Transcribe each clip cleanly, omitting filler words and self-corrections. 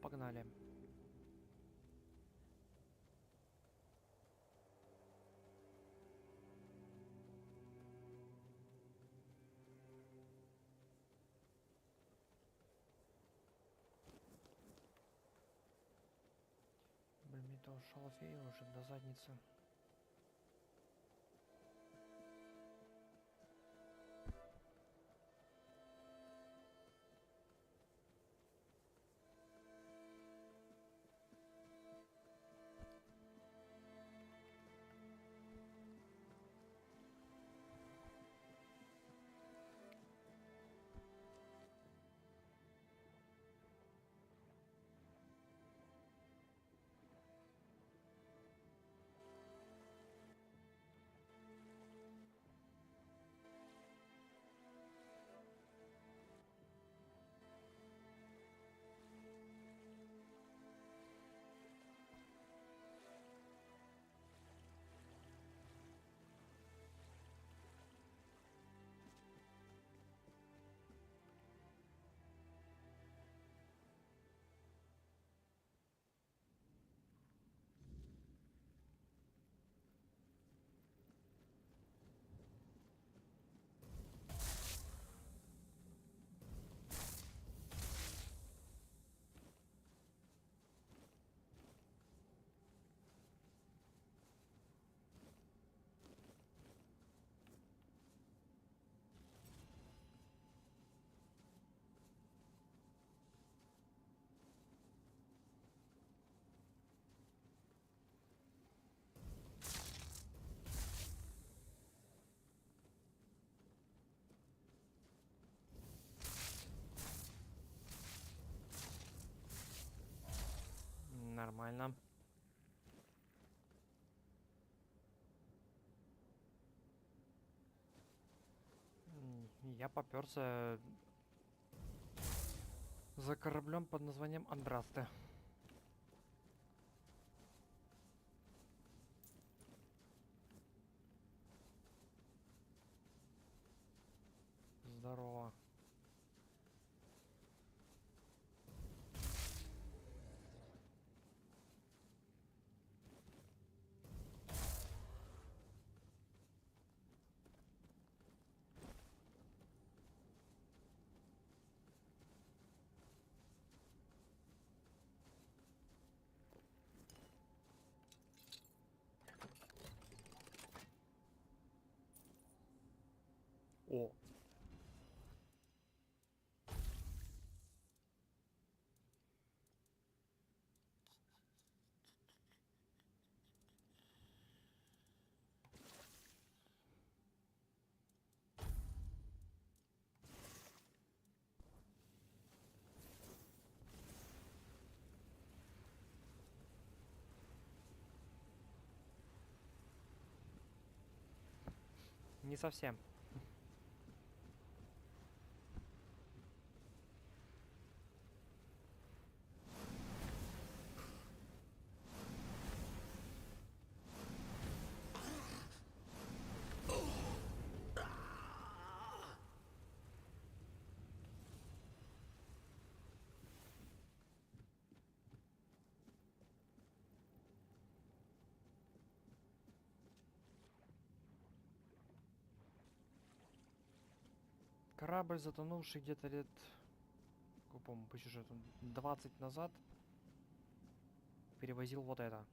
погнали. Блин, мне того шалфея уже до задницы. Нормально. Я попёрся за кораблем под названием Андрасте. Здорово. О! Не совсем. Корабль, затонувший где-то лет, по-моему, по сюжету 20 назад, перевозил вот это.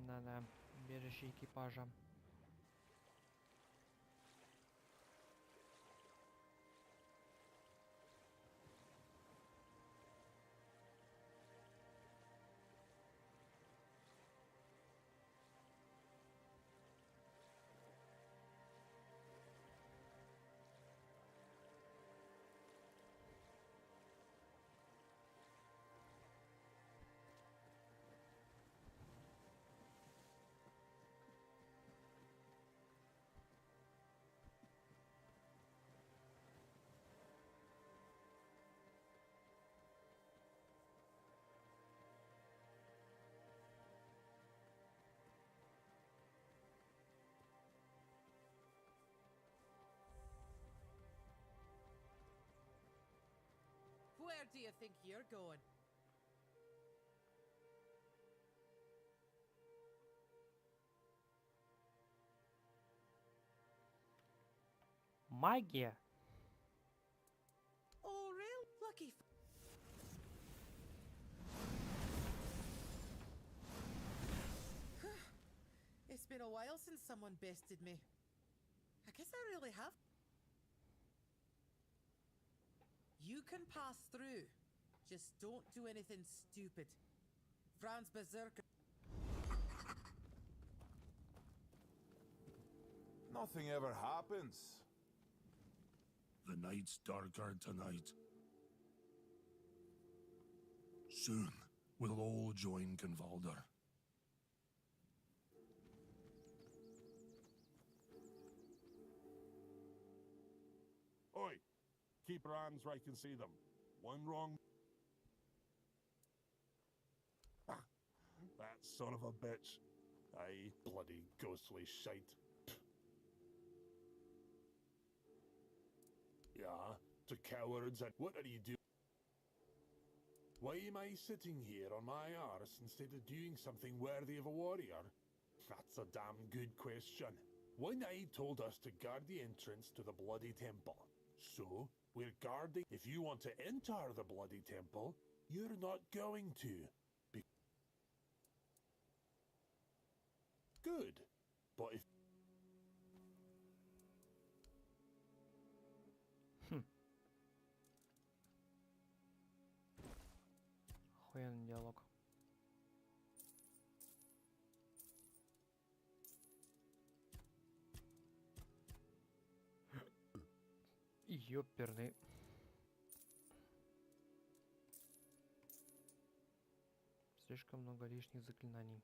Да-да, убежище экипажа. do you think you're going? Магия. Oh, real lucky. It's been a while since someone bested me. I guess I really have. You can pass through. Just don't do anything stupid. Franz Berserker. Nothing ever happens. The night's darker tonight. Soon we'll all join Convalder. Oi! Keep your hands where I can see them. One wrong. Ah, that son of a bitch. Aye, bloody ghostly shite. Yeah, to cowards and what are you doing? Why am I sitting here on my arse instead of doing something worthy of a warrior? That's a damn good question. One Eye told us to guard the entrance to the bloody temple. So, we're guarding. If you want to enter the bloody temple, you're not going to. Good. But if... Охуенный диалог. Ёперный. Слишком много лишних заклинаний.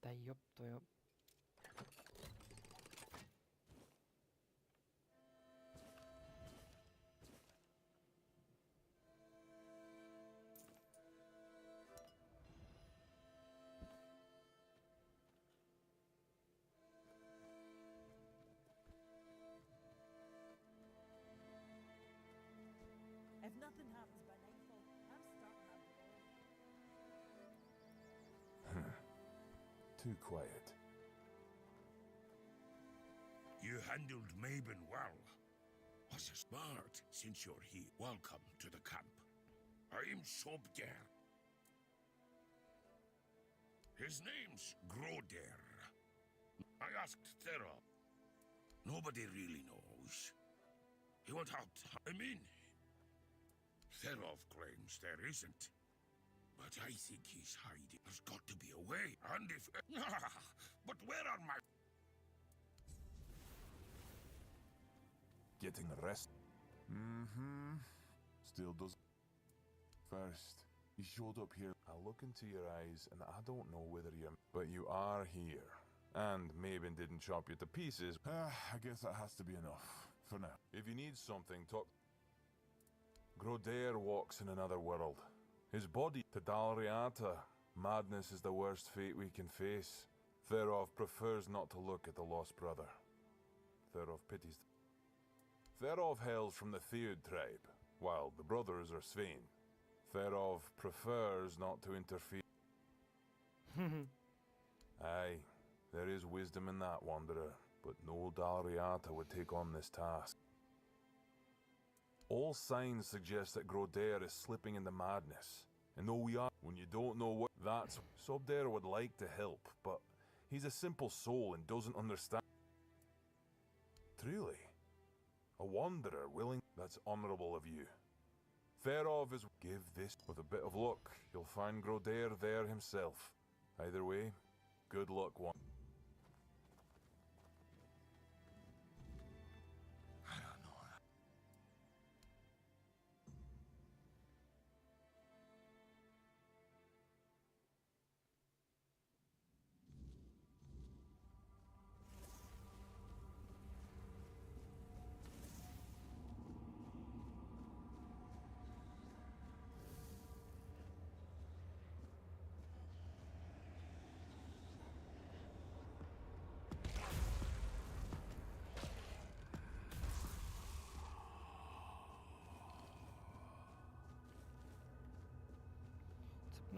Да ёб твою. If nothing happens by nightfall, I'm starting at the bottom. Too quiet. You handled Maben well. Was smart since you're here. Welcome to the camp. I'm Sobder. His name's Groder. I asked Thera. Nobody really knows. He went out. I mean, Therov claims there isn't. But I think he's hiding. There's got to be a way. And if... But where are my... Getting rest. Mm-hmm. Still does. First, he showed up here. I look into your eyes, and I don't know whether you're... But you are here. And Maven didn't chop you to pieces. I guess that has to be enough. For now. If you need something, talk... Grodair walks in another world. His body... To Dalriata. Madness is the worst fate we can face. Therov prefers not to look at the lost brother. Therov pities... Therov hails from the Theod tribe, while the brothers are Svein. Therov prefers not to interfere. Aye, there is wisdom in that, Wanderer, but no Dalriata would take on this task. All signs suggest that Grodair is slipping into madness, and though we are, when you don't know what, that's... Sobdair would like to help, but he's a simple soul and doesn't understand. Truly, a Wanderer willing... That's honorable of you. Therov is... Give this... With a bit of luck, you'll find Grodair there himself. Either way, good luck, one. I don't know.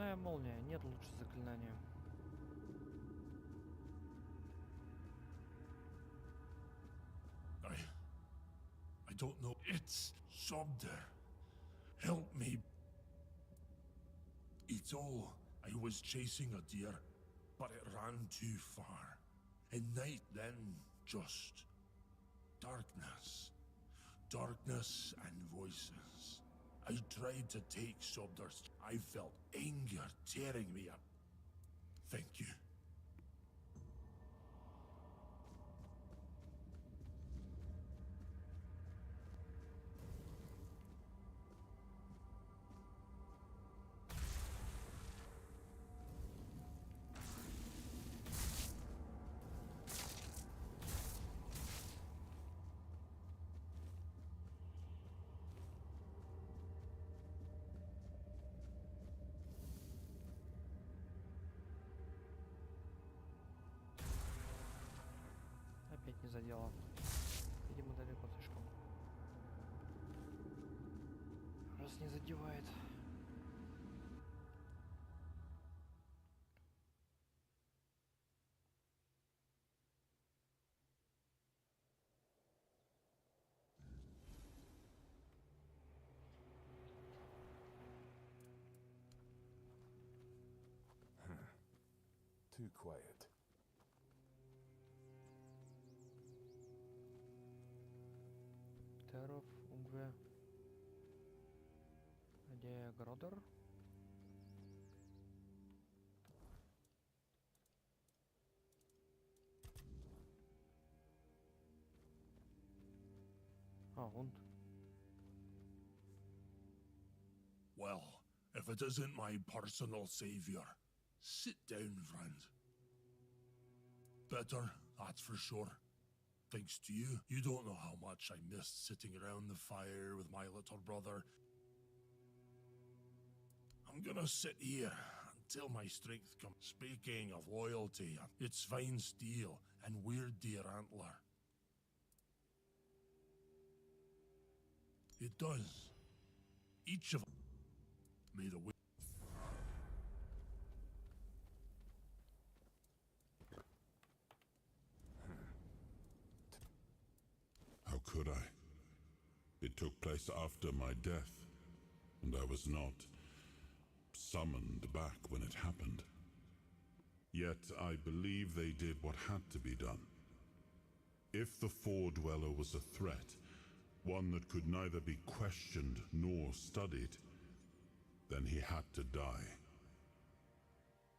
Цепная молния. Нет лучше заклинания. I don't know. It's Sobder. Help me. It's all. I was chasing a deer, but it ran too far. And night then just darkness. Darkness and voices. I tried to take Sobder's. I felt anger tearing me up. Thank you. Опять не задело. Видимо, далеко слишком. Раз не задевает. Too quiet. Теров, Унгве. Где Гродер? А, вон. Well, if it isn't my personal savior, sit down, friend. Better, that's for sure. Thanks to you, you don't know how much I missed sitting around the fire with my little brother. I'm gonna sit here until my strength comes. Speaking of loyalty, it's fine steel and weird deer antler. It does. Each of them. May the way. How could I? It took place after my death, and I was not summoned back when it happened. Yet I believe they did what had to be done. If the Four-Dweller was a threat, one that could neither be questioned nor studied, then he had to die.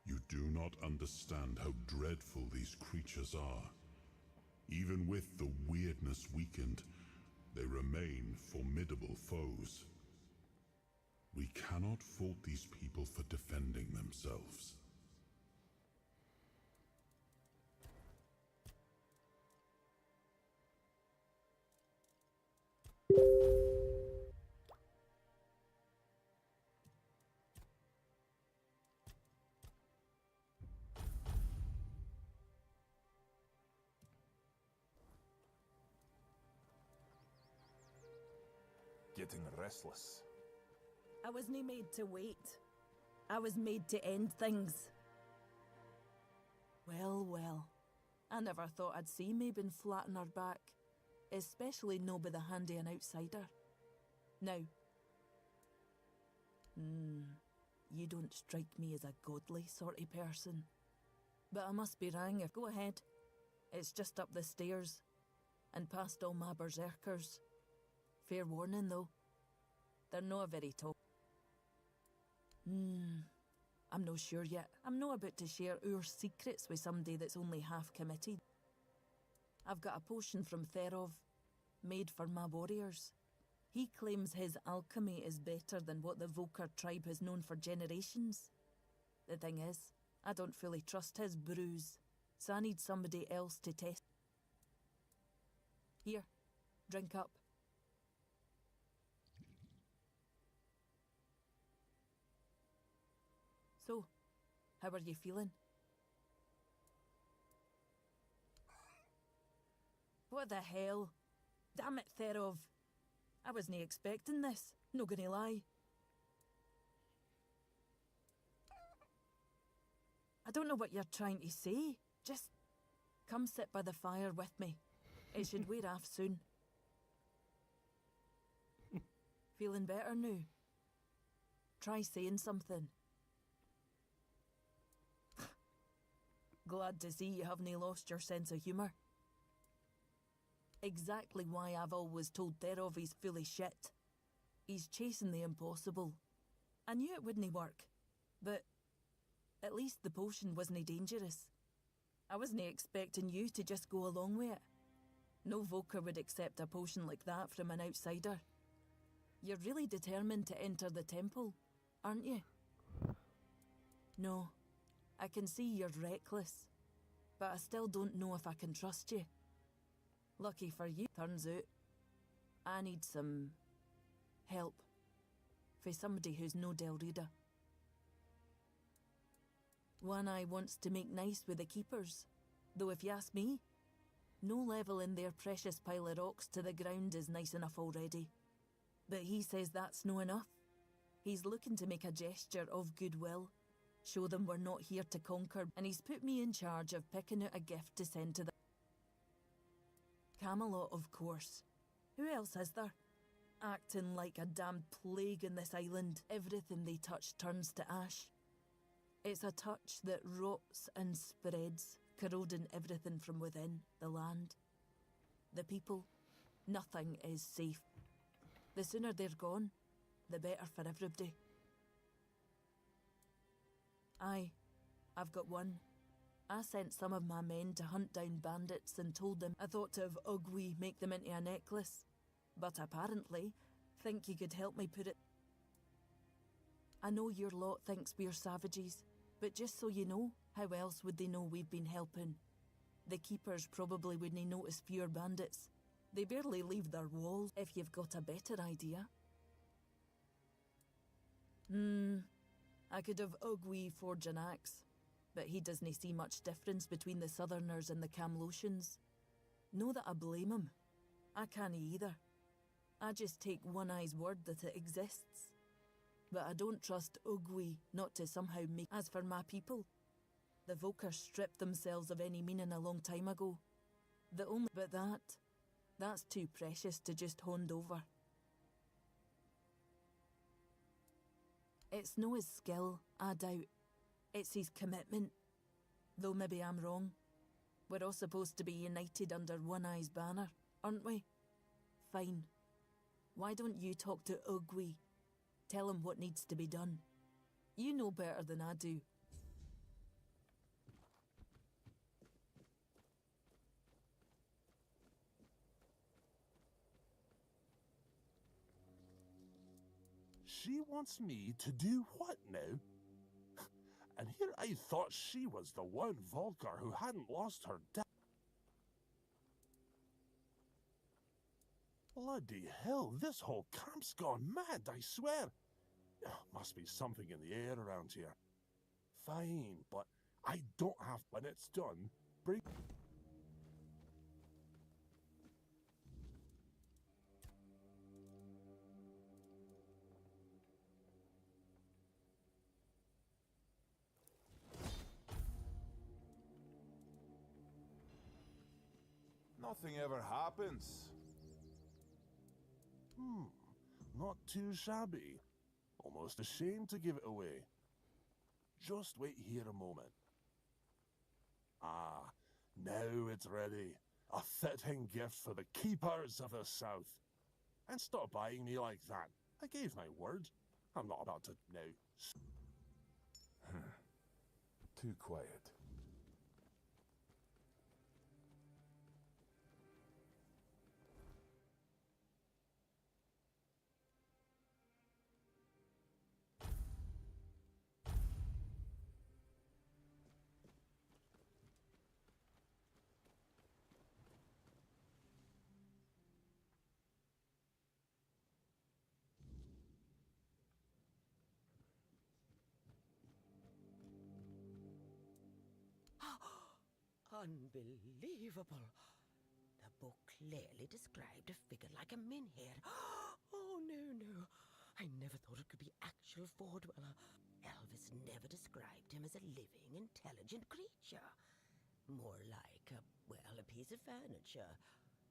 You do not understand how dreadful these creatures are. Even with the weirdness weakened, they remain formidable foes. We cannot fault these people for defending themselves. Getting restless. I wasn't made to wait. I was made to end things. Well, well. I never thought I'd see Mabon flat on her back. Especially no by the handy an outsider. Now. You don't strike me as a godly sort of person. But I must be wrong if... Go ahead. It's just up the stairs. And past all my berserkers. Fair warning, though. They're not very tall. I'm no sure yet. I'm not about to share our secrets with somebody that's only half committed. I've got a potion from Therov, made for my warriors. He claims his alchemy is better than what the Volker tribe has known for generations. The thing is, I don't fully trust his brews, so I need somebody else to test. Here, drink up. So, how are you feeling? What the hell? Damn it, Therov. I wasn't expecting this, no gonna lie. I don't know what you're trying to say. Just come sit by the fire with me. It should wear off soon. Feeling better now? Try saying something. Glad to see you haven't lost your sense of humour. Exactly why I've always told Therov he's full of shit. He's chasing the impossible. I knew it wouldn't work, but at least the potion wasn't dangerous. I wasn't expecting you to just go along with it. No Volker would accept a potion like that from an outsider. You're really determined to enter the temple, aren't you? No, I can see you're reckless, but I still don't know if I can trust you. Lucky for you, turns out, I need some help for somebody who's no Del Rita. One Eye wants to make nice with the keepers, though if you ask me, no levelling their precious pile of rocks to the ground is nice enough already. But he says that's no enough. He's looking to make a gesture of goodwill, show them we're not here to conquer, and he's put me in charge of picking out a gift to send to them. Camelot, of course. Who else is there? Acting like a damned plague in this island. Everything they touch turns to ash. It's a touch that rots and spreads, corroding everything from within, the land. The people. Nothing is safe. The sooner they're gone, the better for everybody. I've got one. I sent some of my men to hunt down bandits and told them I thought of Ugwi make them into a necklace. But apparently, think you could help me put it... I know your lot thinks we're savages, but just so you know, how else would they know we've been helping? The keepers probably wouldn't notice fewer bandits. They barely leave their walls, if you've got a better idea. I could have Ugwi forge an axe, but he doesn't see much difference between the Southerners and the Camlotians. No that I blame him. I can't either. I just take One Eye's word that it exists. But I don't trust Ugwi not to somehow make... As for my people, the Volker stripped themselves of any meaning a long time ago. The only... But that's too precious to just hand over. It's no his skill, I doubt. It's his commitment. Though maybe I'm wrong. We're all supposed to be united under One Eye's banner, aren't we? Fine. Why don't you talk to Ugwi? Tell him what needs to be done. You know better than I do. she wants me to do what now? And here I thought she was the one Volker who hadn't lost her dad. Bloody hell, this whole camp's gone mad, I swear. Must be something in the air around here. Fine, but I don't have... When it's done, bring... Nothing ever happens. Not too shabby. Almost ashamed to give it away. Just wait here a moment. Ah, now it's ready. A fitting gift for the keepers of the South. And stop buying me like that. I gave my word. I'm not about to now. Too quiet. Unbelievable. The book clearly described a figure like a menhir. Oh, no. I never thought it could be actual Fordweller. Elvis never described him as a living, intelligent creature. More like, a piece of furniture.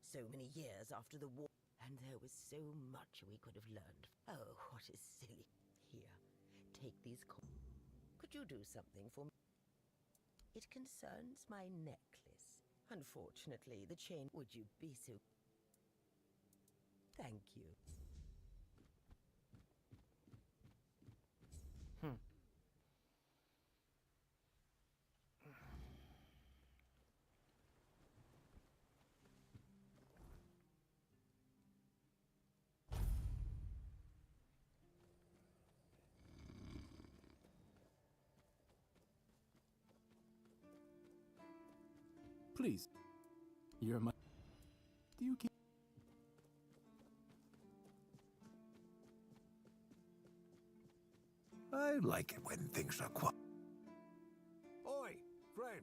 So many years after the war, and there was so much we could have learned. Oh, what is silly. Here, take these Could you do something for me? It concerns my necklace. Unfortunately, the chain... Would you be so... Thank you. Please. You're my... Do you keep... I like it when things are quiet. Oi, friend.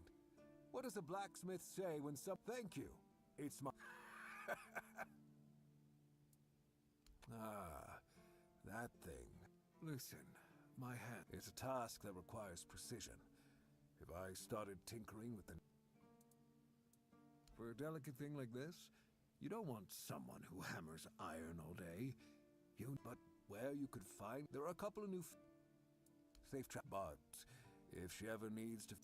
What does a blacksmith say when some... Thank you. It's my... That thing. Listen, my hand... It's a task that requires precision. If I started tinkering with the... For a delicate thing like this, you don't want someone who hammers iron all day. But where you could find... There are a couple of new... Safe trap. But if she ever needs to...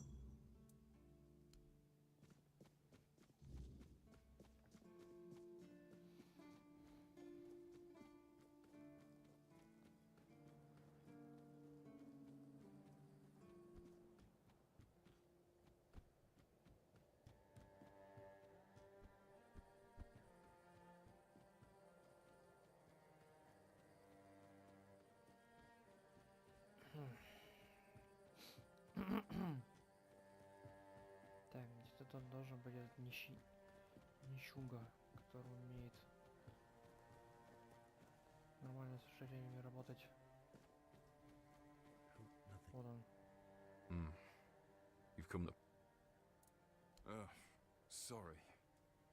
Так, где-то тут должен быть этот нищуга, который умеет нормально с ожерельями работать. Вот он. You've come to... sorry.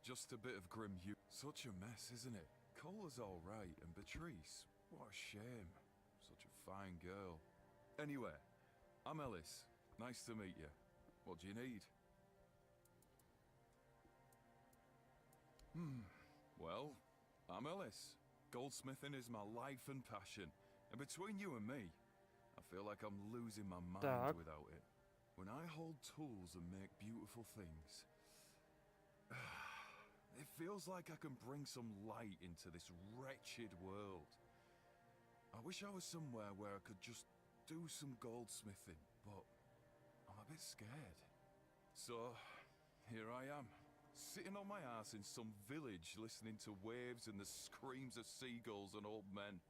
Just a bit of grim hue. Such a mess, isn't it? Cola's all right, and Beatrice, what a shame. Such a fine girl. Anyway, I'm Ellis. Nice to meet you. What do you need? Well, I'm Ellis. Goldsmithing is my life and passion. And between you and me, I feel like I'm losing my mind without it. When I hold tools and make beautiful things, it feels like I can bring some light into this wretched world. I wish I was somewhere where I could just do some goldsmithing, but I'm a bit scared. So, here I am, sitting on my ass in some village listening to waves and the screams of seagulls and old men.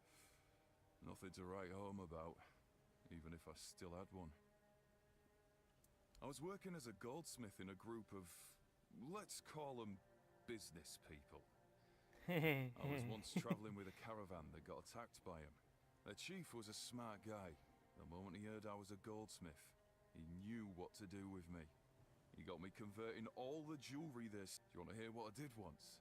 Nothing to write home about, even if I still had one. I was working as a goldsmith in a group of, let's call them business people. I was once traveling with a caravan that got attacked by him. Their chief was a smart guy. The moment he heard I was a goldsmith, he knew what to do with me. He got me converting all the jewelry this. Do you want to hear what I did once?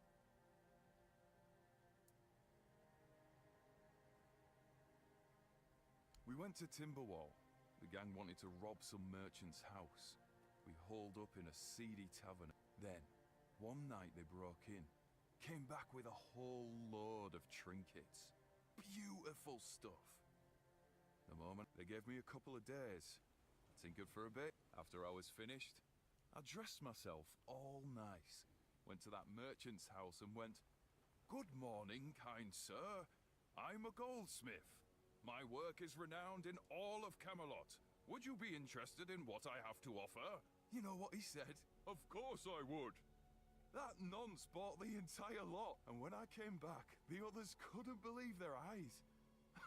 We went to Timberwall. The gang wanted to rob some merchant's house. We holed up in a seedy tavern. Then, one night they broke in. Came back with a whole load of trinkets. Beautiful stuff. The moment they gave me a couple of days. Tinkered for a bit. After I was finished, I dressed myself all nice. Went to that merchant's house and went, "Good morning, kind sir. I'm a goldsmith. My work is renowned in all of Camelot. Would you be interested in what I have to offer?" You know what he said? Of course I would. That nonce bought the entire lot, and when I came back, the others couldn't believe their eyes.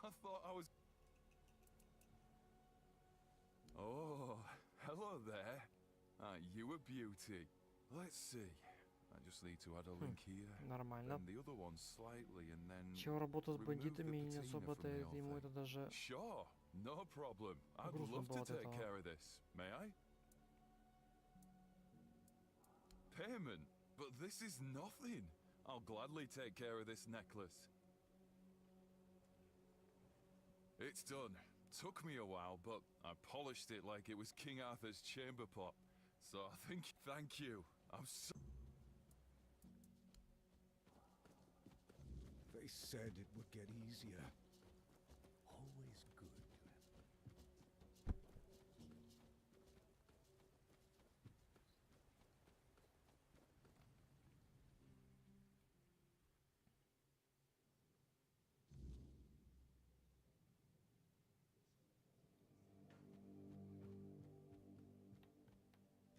I thought I was... Oh, hello there. You a beauty. Let's see. I just need to add a link here. Нормально. Then the other one slightly, and then... Чего работа с remove бандитами the не patina особо-то from the ему whole это thing. даже Sure, no problem. I'd грустно love было to от take этого. care of this. May I? Payment? But this is nothing. I'll gladly take care of this necklace. It's done. Took me a while, but I polished it like it was King Arthur's chamber pot. So I think... Thank you. I'm so... They said it would get easier. Always good to have.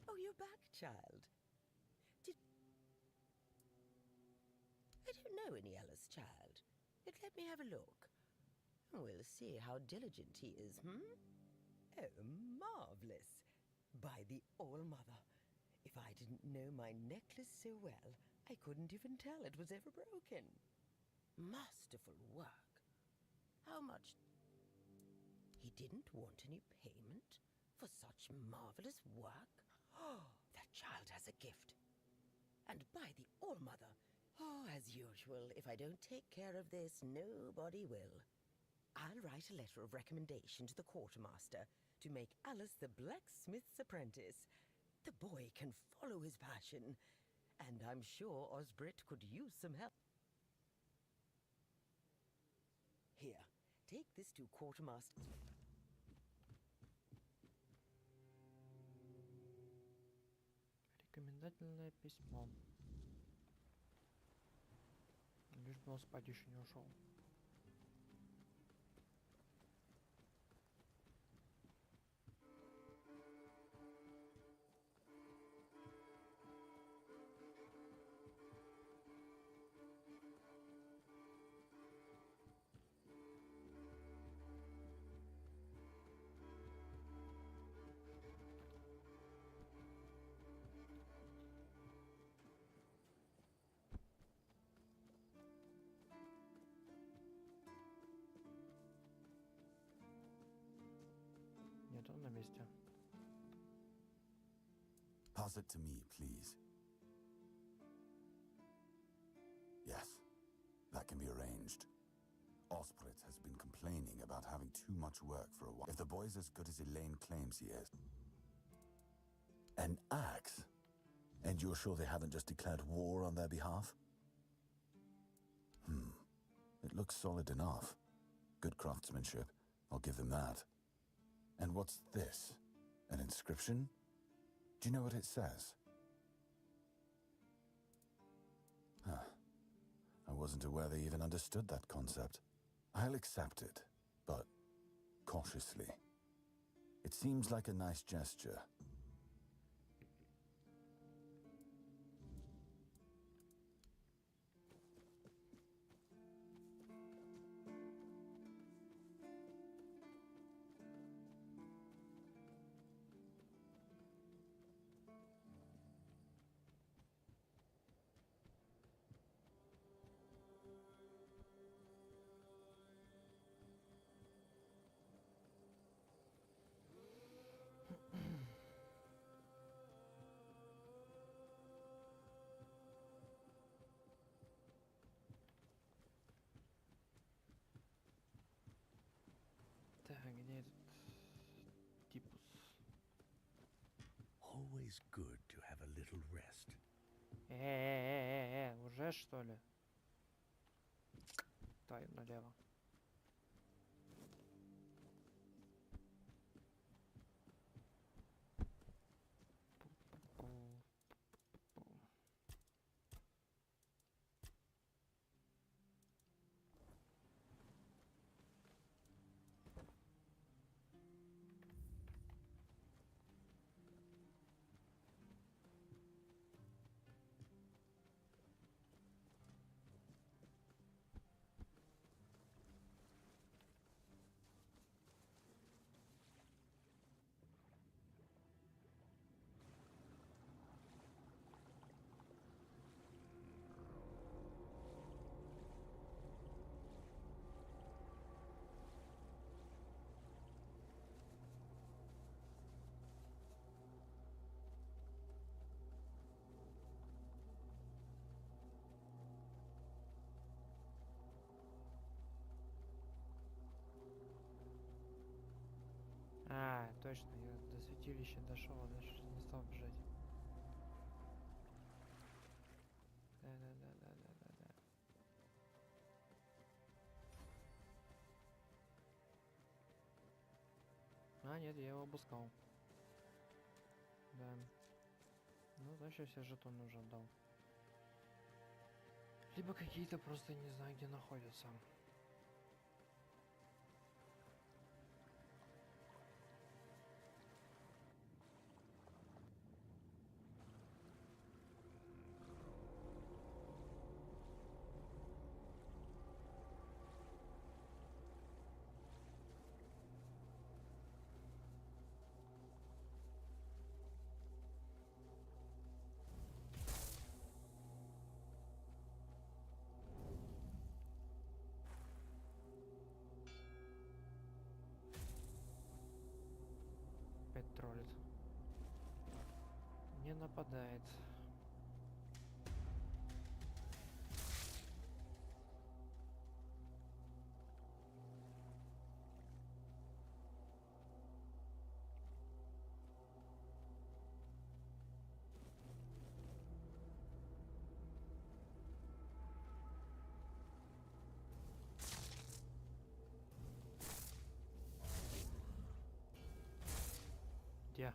Oh, you're back, child. I don't know any Ellis, child. But let me have a look. We'll see how diligent he is, Oh, marvelous. By the All-Mother. If I didn't know my necklace so well, I couldn't even tell it was ever broken. Masterful work. How much? He didn't want any payment for such marvelous work? Oh, that child has a gift. And by the All-Mother, oh, as usual, if I don't take care of this, nobody will. I'll write a letter of recommendation to the quartermaster to make Alice the blacksmith's apprentice. The boy can follow his passion, and I'm sure Osbrit could use some help. Here, take this to quartermaster. Рекомендательное письмо. Лишь бы он спать еще не ушел. Нет, он на месте. Pass it to me, please. Yes, that can be arranged. Osbrit has been complaining about having too much work for a while. If the boy's as good as Elaine claims he is... An axe? And you're sure they haven't just declared war on their behalf? It looks solid enough. Good craftsmanship, I'll give them that. And what's this? An inscription? Do you know what it says? Huh. I wasn't aware they even understood that concept. I'll accept it, but cautiously. It seems like a nice gesture. мне этот типус. Always good to have a little rest. Уже что ли? Тай налево. А, точно, я до святилища дошел, а дальше не стал бежать. Да. А, нет, я его обыскал. Да. Ну, значит, все жетоны уже отдал. Либо какие-то просто не знаю, где находятся. Опять троллит. Не нападает. Где?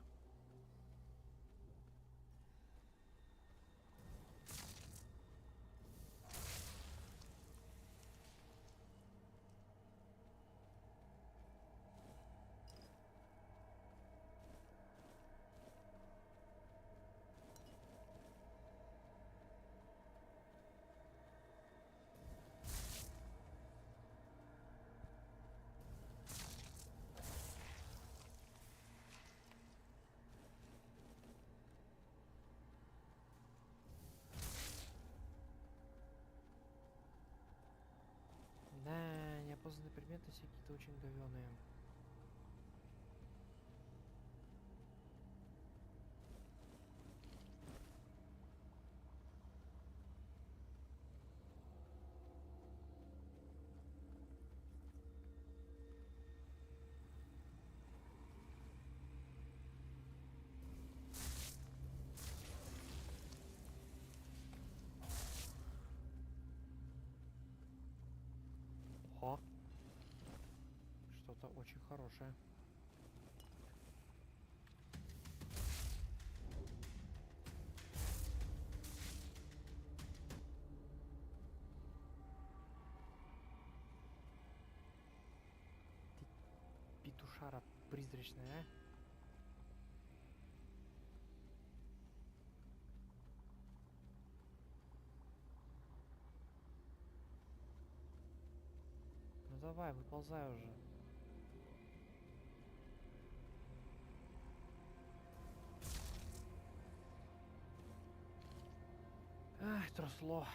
Да, неопознанные предметы все какие-то очень говёные. О! Что-то очень хорошее. Ты петушара призрачная, а? Ну давай, выползай уже. Ах, тросло.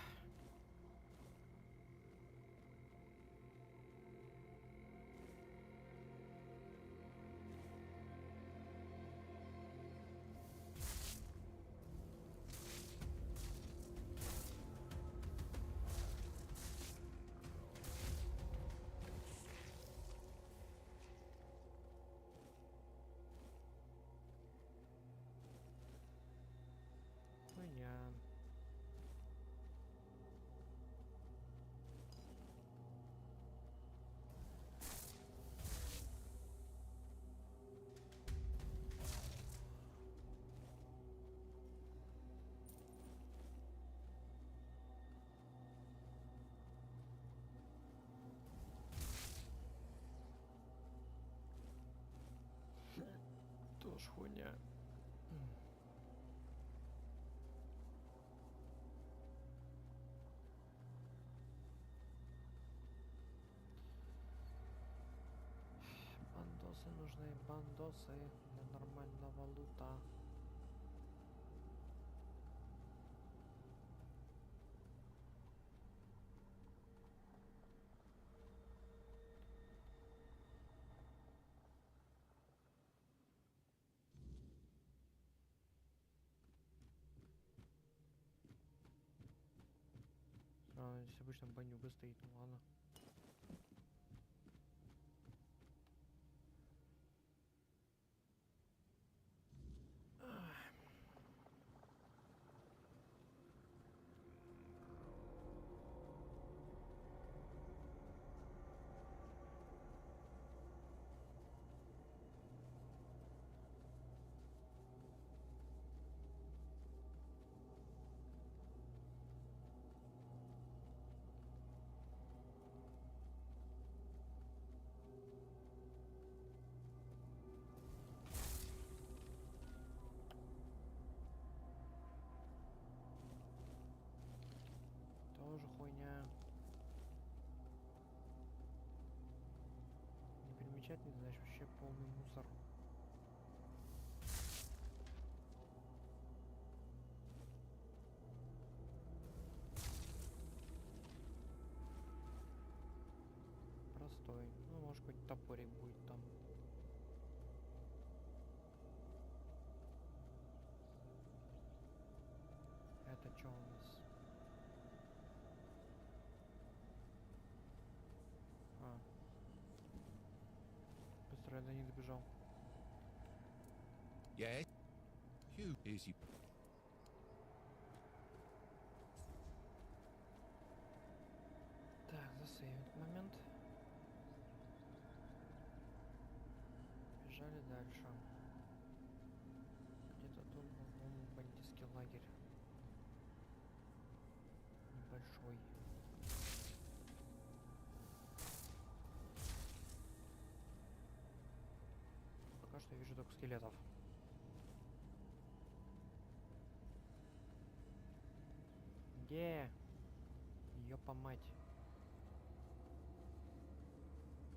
запросы для нормального лута. Здесь обычно банюга стоит, ну ладно. Тоже хуйня. Непримечательный, значит, вообще полный мусор. Простой. Ну, может, хоть топорик будет там. Это что у нас? А. Быстро я до них добежал. Yeah. Hugh, easy. Так, засейвить момент. Бежали дальше. Где-то тут был, по-моему, бандитский лагерь. Небольшой. Пока что я вижу только скелетов. Где? Ёпа мать.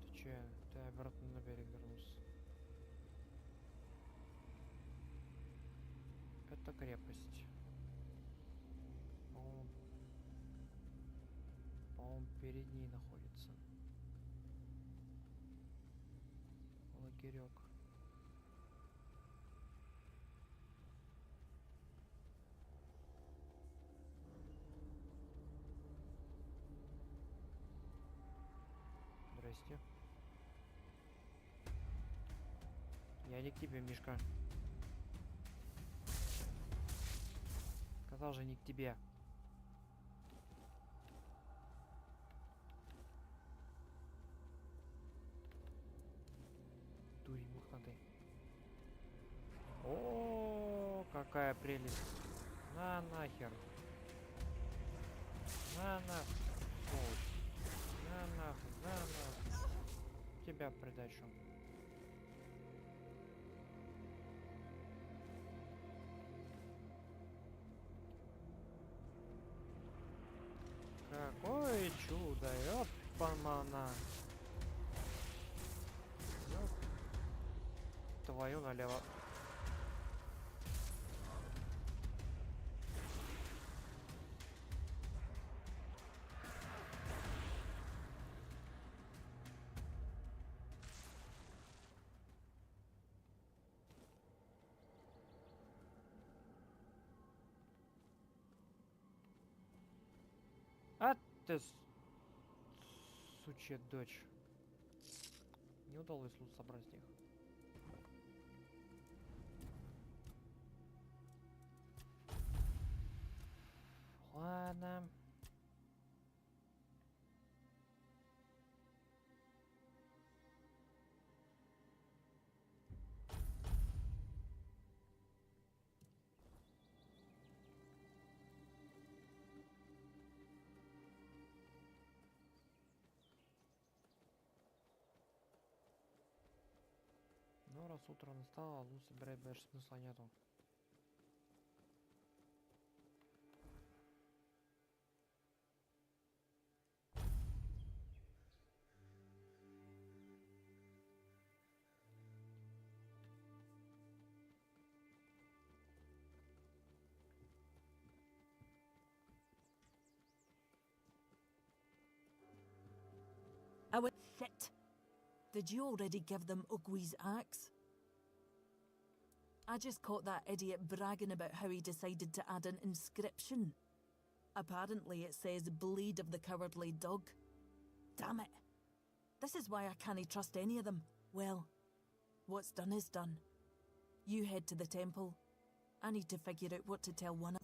Ты че? Ты обратно на берег вернулся. Это крепость. По-моему, перед ней находится. Лагерек. Здрасте. Я не к тебе, Мишка. Сказал же, не к тебе. Дурень мохнатый. О, какая прелесть. На нахер. На нахуй. Сволочь. На нахуй, на нахуй. Тебя в придачу. Какое чудо, ёппамана. Ёп. Твою налево. А ты сучья дочь. Не удалось лут собрать с них. Ладно. Ну, раз утро настало, лут собирать больше смысла нету. I went shit. Did you already give them Ugwi's axe? I just caught that idiot bragging about how he decided to add an inscription. Apparently it says Blade of the Cowardly Dog. Damn it. This is why I can't trust any of them. Well, what's done is done. You head to the temple. I need to figure out what to tell one of...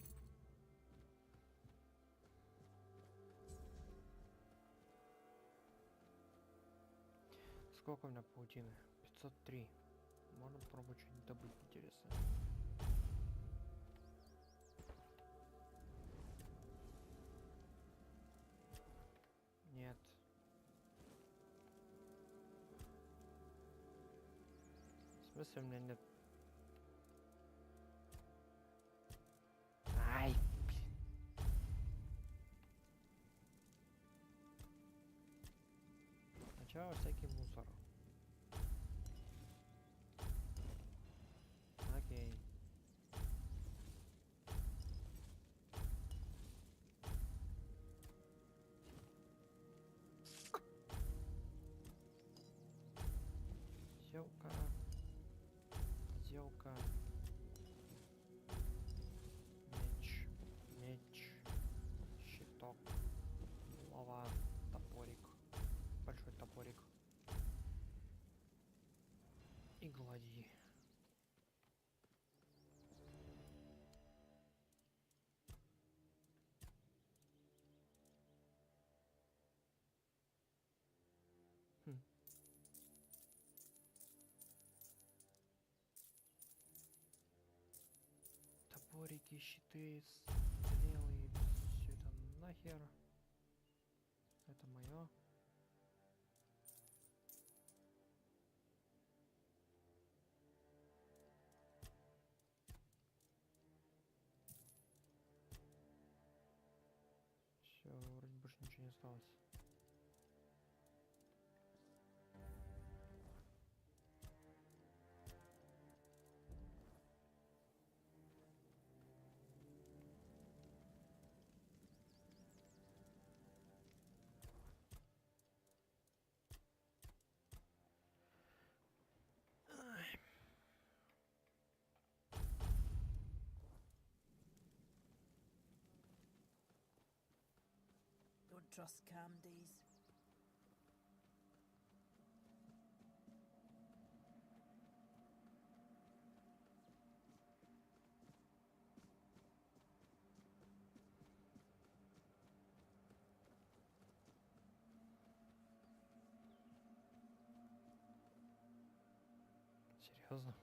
Сколько у меня паутины? 503. Можно попробовать что-нибудь добыть интересное. Нет. В смысле у меня нет? Ай! Сначала всякий мусор. Окей. Сделка. Сделка. Меч. Меч. Щиток. Лава. Топорик. Большой топорик. И глади. Топорики, щиты, стрелы, все это нахер. Это мое. Все, вроде больше ничего не осталось. Don't trust Cam days. Серьезно?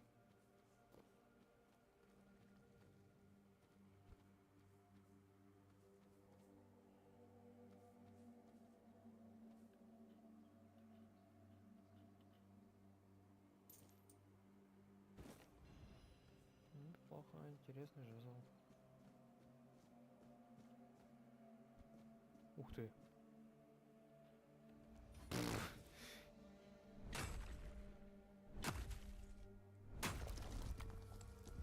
Неплохо, интересный жезл. Ух ты.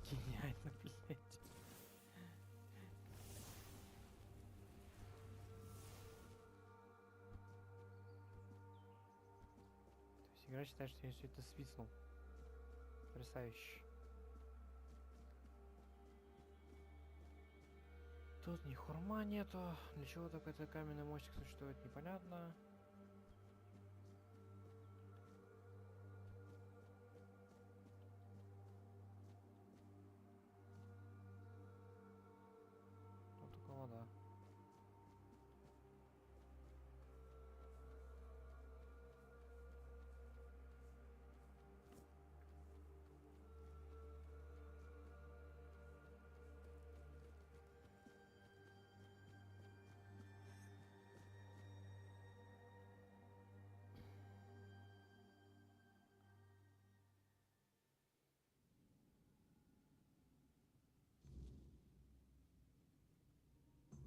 Гениально, блядь. То есть игра считает, что я все это свистнул. Потрясающе. Тут ни хурма нету. Для чего так этот каменный мостик существует, непонятно. Вот только вода.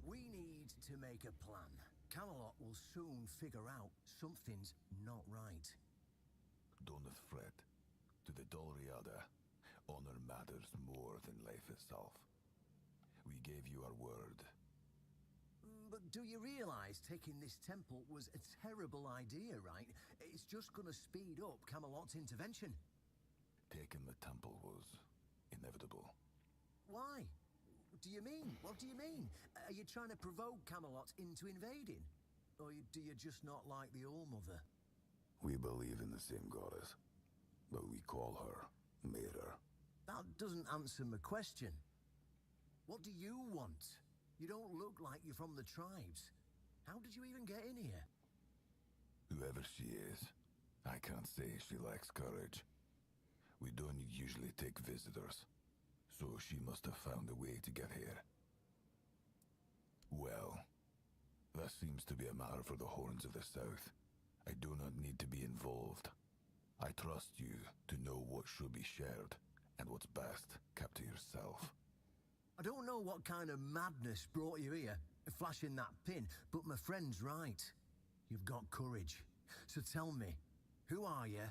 We need to make a plan. Camelot will soon figure out something's not right. Do not fret. To the Dolriada, honor matters more than life itself. We gave you our word. But do you realize taking this temple was a terrible idea, right? It's just gonna speed up Camelot's intervention. Taking the temple was inevitable. Why? Do you mean? What do you mean? Are you trying to provoke Camelot into invading? Or do you just not like the All-Mother? We believe in the same goddess, but we call her Mirror. That doesn't answer my question. What do you want? You don't look like you're from the tribes. How did you even get in here? Whoever she is, I can't say she lacks courage. We don't usually take visitors, so she must have found a way to get here. Well, that seems to be a matter for the Horns of the South. I do not need to be involved. I trust you to know what should be shared, and what's best kept to yourself. I don't know what kind of madness brought you here, flashing that pin, but my friend's right. You've got courage. So tell me, who are you,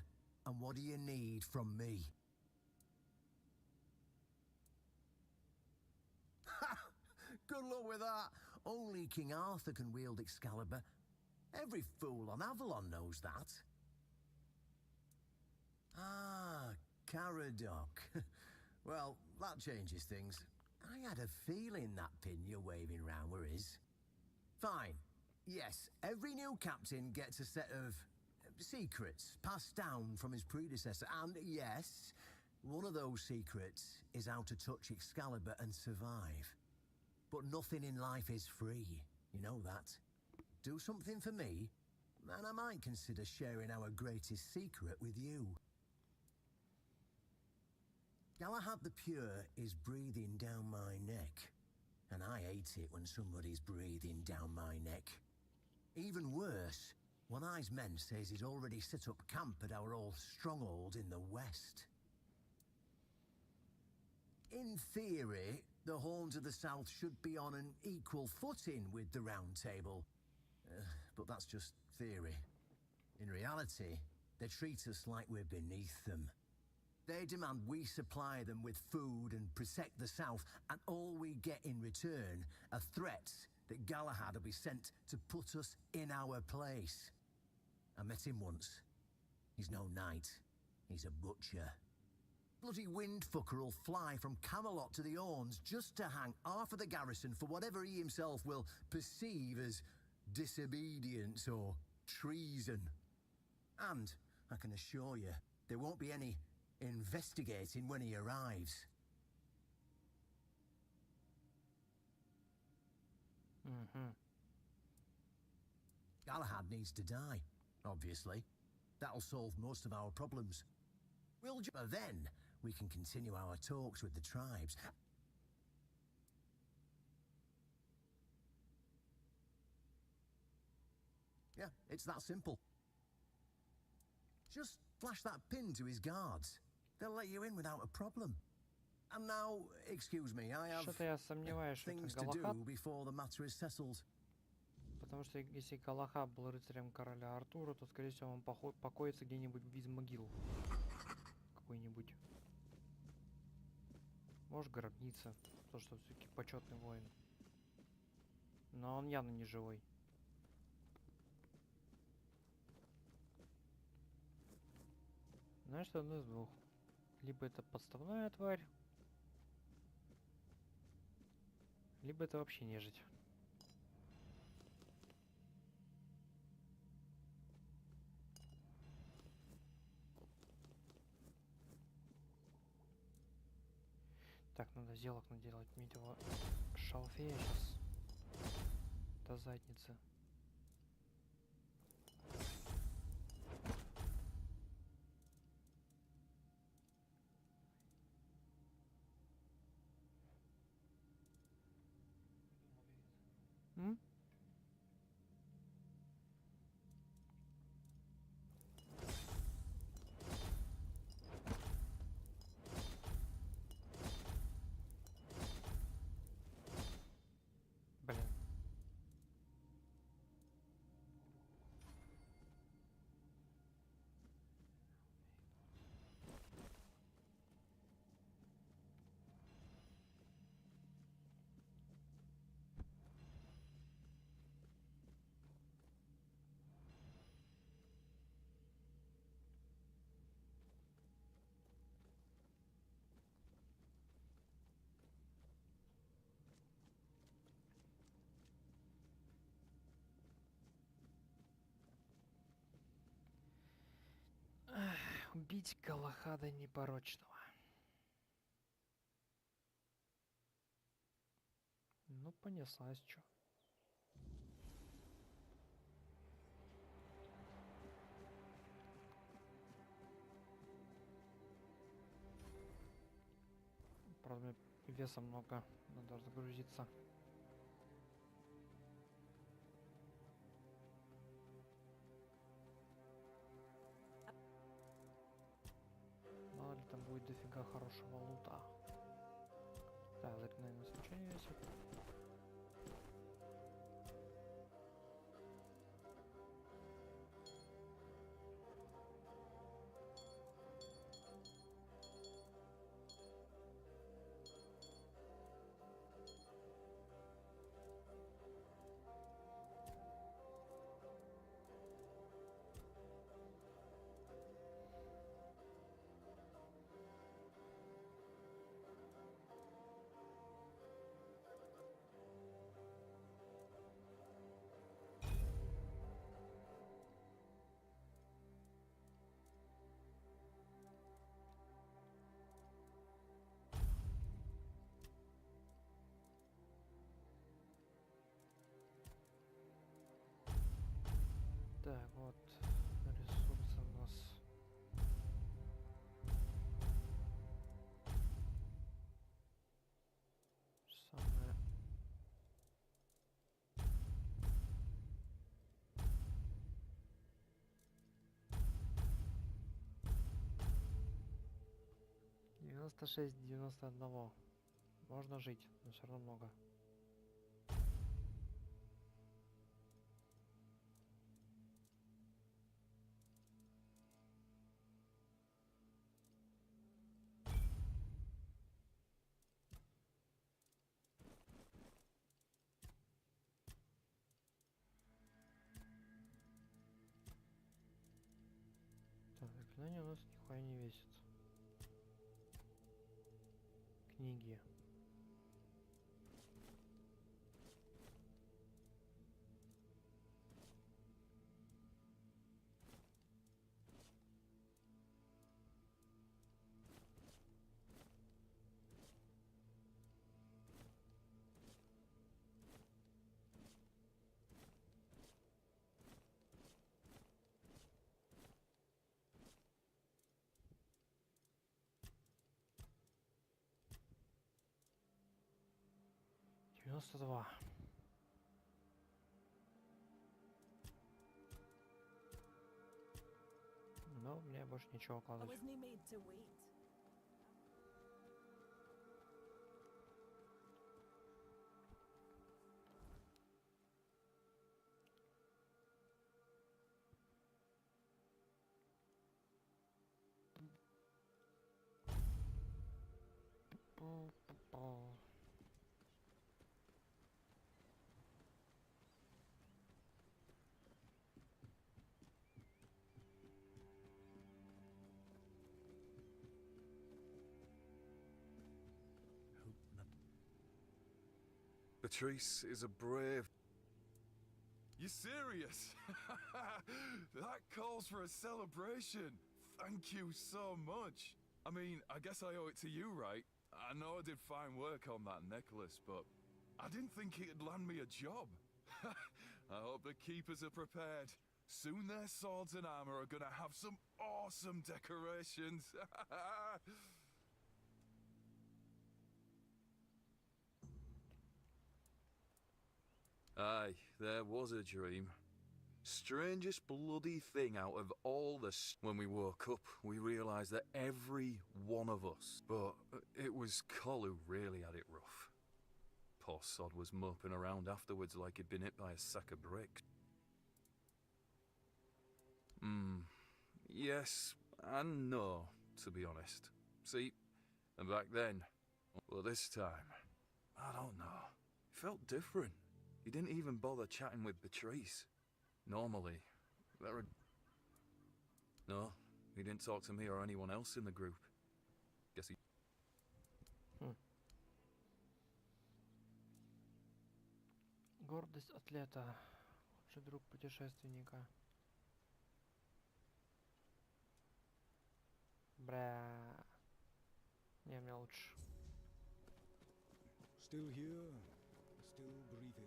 and what do you need from me? Ha! Good luck with that. Only King Arthur can wield Excalibur. Every fool on Avalon knows that. Ah, Caradoc. Well, that changes things. I had a feeling that pin you're waving round were his. Fine. Yes, every new captain gets a set of secrets passed down from his predecessor. And yes, one of those secrets is how to touch Excalibur and survive. But nothing in life is free. You know that. Do something for me, and I might consider sharing our greatest secret with you. Galahad the Pure is breathing down my neck, and I hate it when somebody's breathing down my neck. Even worse, One Eye's men says he's already set up camp at our old stronghold in the west. In theory, the Horns of the South should be on an equal footing with the Round Table. But that's just theory. In reality, they treat us like we're beneath them. They demand we supply them with food and protect the South, and all we get in return are threats that Galahad will be sent to put us in our place. I met him once. He's no knight. He's a butcher. Bloody windfucker will fly from Camelot to the Orns just to hang half of the garrison for whatever he himself will perceive as disobedience or treason. And, I can assure you, there won't be any investigating when he arrives. Galahad needs to die, obviously. That'll solve most of our problems. Then, we can continue our talks with the tribes. Yeah, it's that simple. Just flash that pin to his guards. They'll let you in without a problem. And now, excuse me, I have Что-то я сомневаюсь, что things это to Галахад, do before the matter is settled. потому что если Галахад был рыцарем короля Артура, то, скорее всего, он покоится где-нибудь в могил. Какой-нибудь. Может, гробница, потому что все-таки почетный воин. Но он явно не живой. Знаешь, что одно из двух. Либо это подставная тварь, либо это вообще нежить. Так, надо зелок наделать. Иметь его шалфея сейчас. До задницы. М? Блин. убить Галахада непорочного. Ну, понеслась, чё. Правда, веса много, надо разгрузиться. Мало ли там будет дофига хорошего лута. Да, наверное, случайно весит. Так, вот ресурсы у нас. Самое. Девяносто шесть, 91. Можно жить, но все равно много. Так, заклинание у нас нихуя не весит. Книги. Девяносто два. Но мне больше ничего I укладывать. wasn't made to wait. Patrice is a brave... You serious? That calls for a celebration. Thank you so much. I mean, I guess I owe it to you, right? I know I did fine work on that necklace, but I didn't think it'd land me a job. I hope the keepers are prepared. Soon their swords and armor are gonna have some awesome decorations. Aye, there was a dream. Strangest bloody thing out of all the... When we woke up, we realised that every one of us... But it was Col who really had it rough. Poor sod was moping around afterwards like he'd been hit by a sack of bricks. Yes and no, to be honest. See, and back then... Well, this time... I don't know. It felt different. He didn't even bother chatting with Patrice. Normally, there are... No, he didn't talk to me or anyone else in the group. Guess he... Гордость атлета. Лучший друг путешественника. Бля. Не, мне лучше. Still here, still breathing.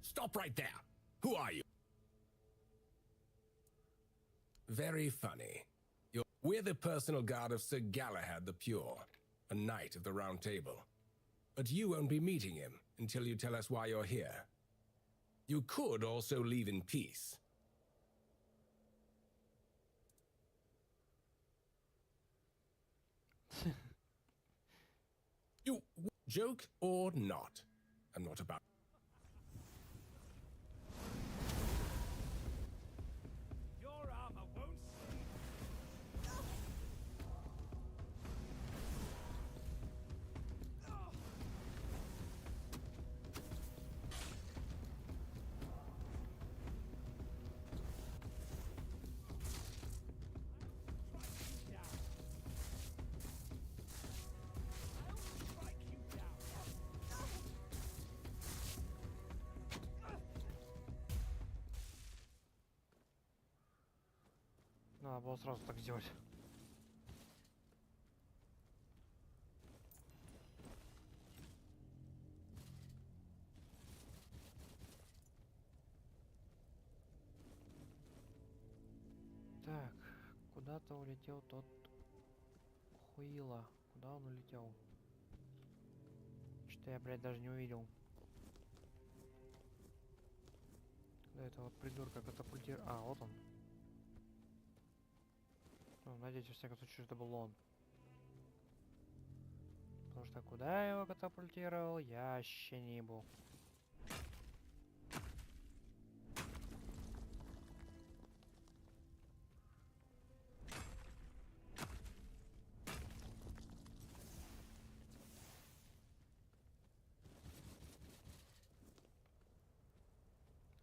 Stop right there! Who are you? Very funny. We're the personal guard of Sir Galahad the Pure, a knight of the Round Table. But you won't be meeting him until you tell us why you're here. You could also leave in peace. You joke or not? I'm not about. Your armor won't save. Надо было сразу так сделать. Так, куда-то улетел тот хуила. Куда он улетел? Что я, блядь, даже не увидел. Куда этого придурка катапультировал? А, вот он. Ну, надеюсь, во всяком случае, это был он. Потому что куда я его катапультировал, я вообще не ебу.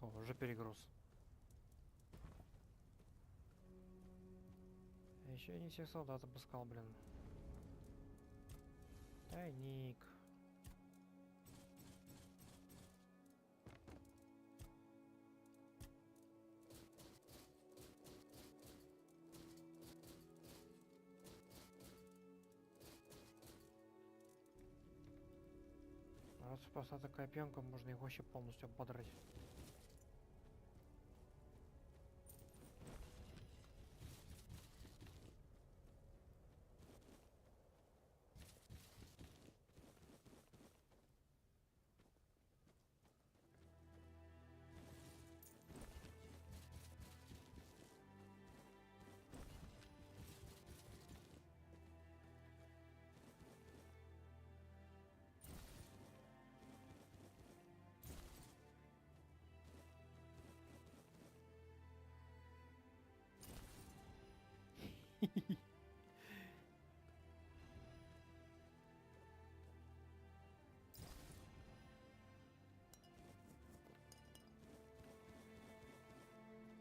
О, уже перегруз. Еще не всех солдат обыскал, блин. Тайник. Раз спасла такая пьянка, можно их вообще полностью ободрать.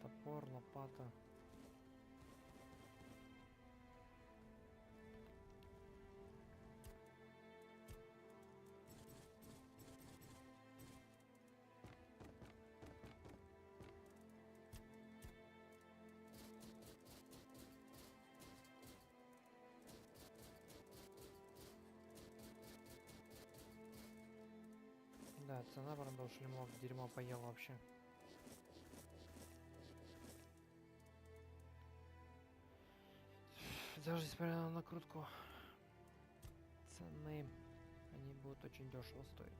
Топор, лопата. Да, цена, правда, уж шлемов дерьмо поел вообще. Даже несмотря на накрутку цены, они будут очень дешево стоить.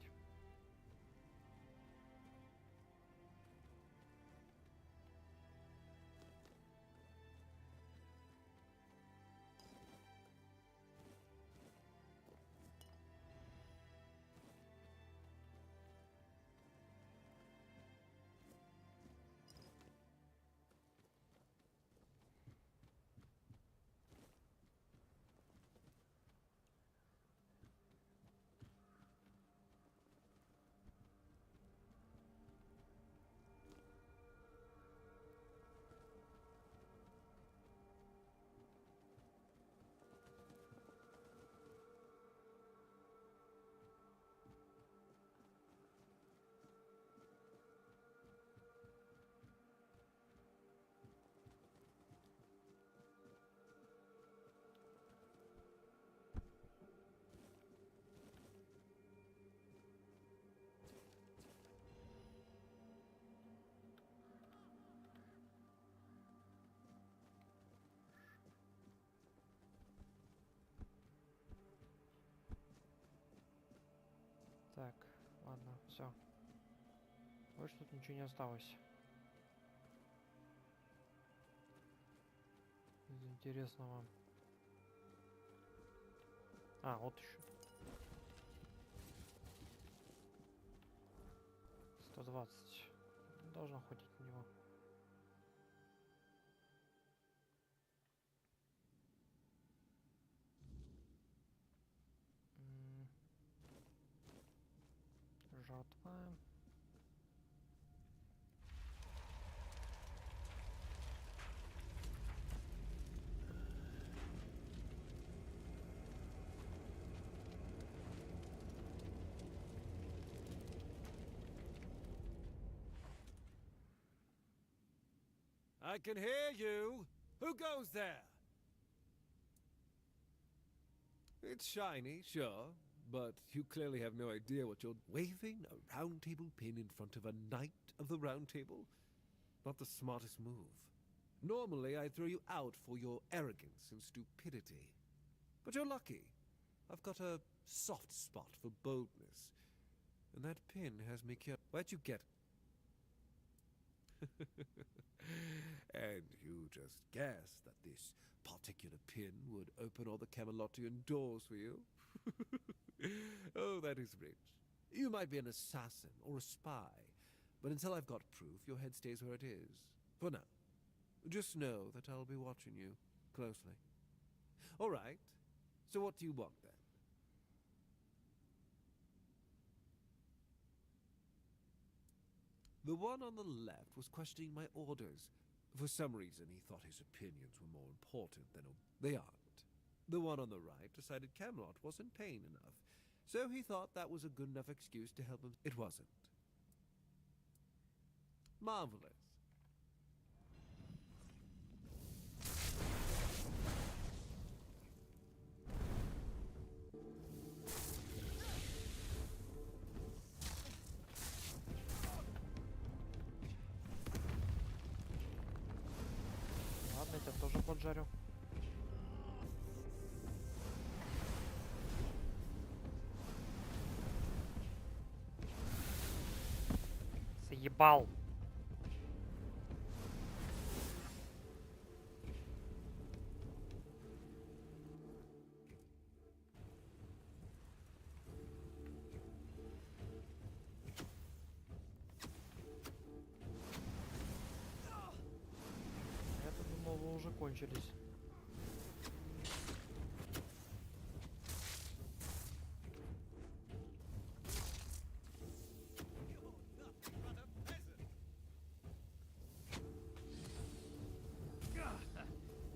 все. Больше тут ничего не осталось. Из интересного. А, вот еще. 120. Должно хватить на него. Жатва. I can hear you. Who goes there? It's shiny, sure, but you clearly have no idea what you're waving a round table pin in front of a knight of the round table. Not the smartest move. Normally, I'd throw you out for your arrogance and stupidity. But you're lucky. I've got a soft spot for boldness. And that pin has me cured. Where'd you get it? And you just guessed that this particular pin would open all the Camelotian doors for you? Oh, that is rich. You might be an assassin or a spy, but until I've got proof, your head stays where it is. For now. Just know that I'll be watching you closely. All right. So what do you want then? The one on the left was questioning my orders. For some reason, he thought his opinions were more important than they aren't. The one on the right decided Camelot wasn't paying enough, so he thought that was a good enough excuse to help him. It wasn't. Marvelous. Ладно, я тебя тоже поджарю. Заебал. Я-то думал, вы уже кончились.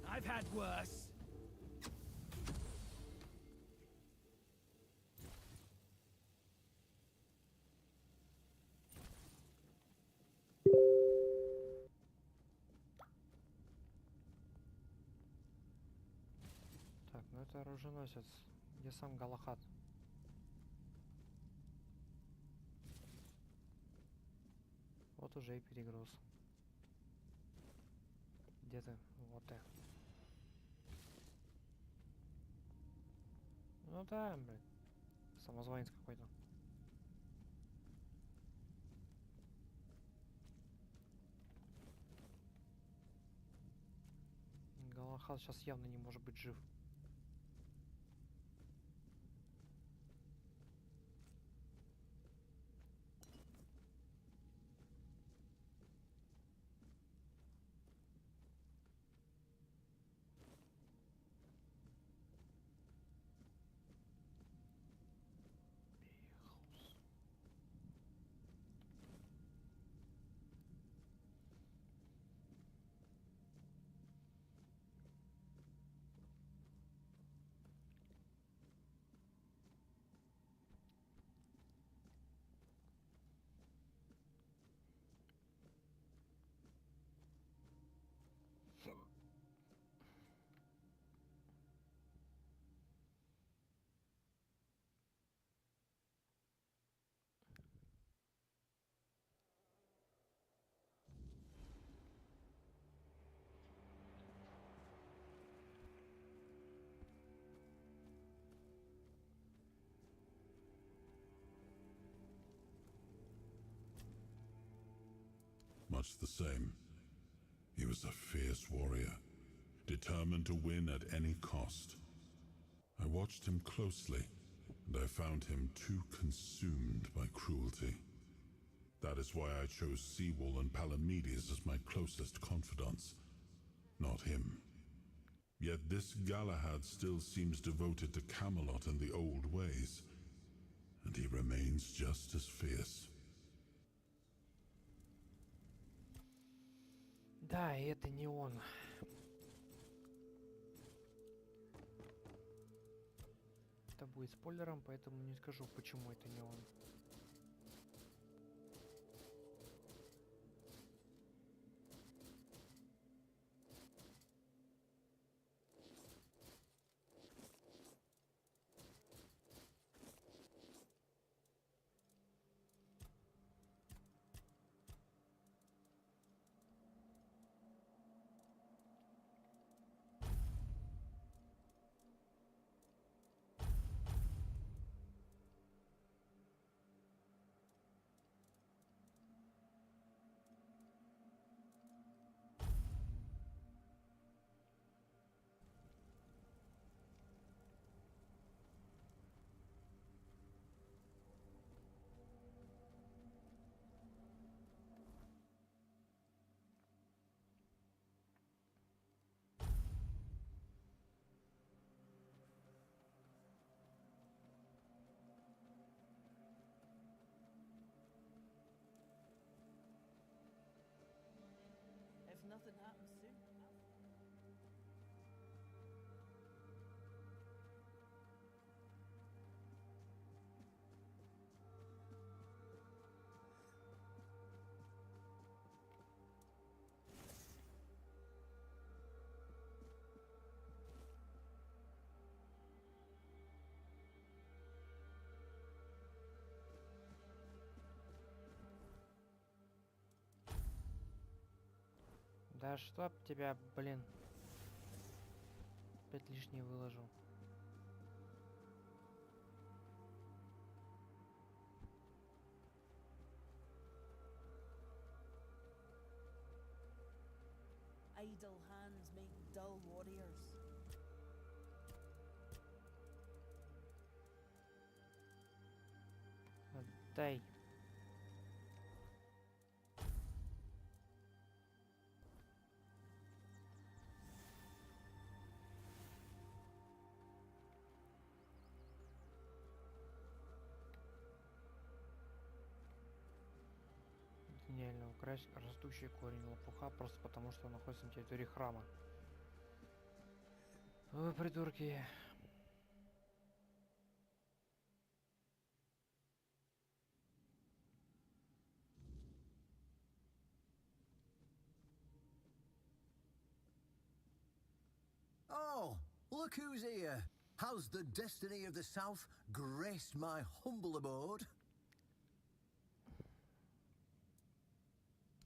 I've had worse. Так, ну это оруженосец. Где сам Галахад? Вот уже и перегруз. Где ты? Вот ты. Ну да, блядь. Самозванец какой-то. Галахад сейчас явно не может быть жив. much the same. He was a fierce warrior, determined to win at any cost. I watched him closely, and I found him too consumed by cruelty. That is why I chose Seawall and Palamedes as my closest confidants, not him. Yet this Galahad still seems devoted to Camelot and the old ways, and he remains just as fierce. Да, и это не он. Это будет спойлером, поэтому не скажу, почему это не он. If nothing happens soon. Да чтоб тебя, блин. Опять лишнее выложу. Idle hands make dull warriors. Отдай. Гениально украсть растущий корень лопуха просто потому, что он находится на территории храма. Вы придурки. Oh, look who's here. How's the destiny of the South graced my humble abode?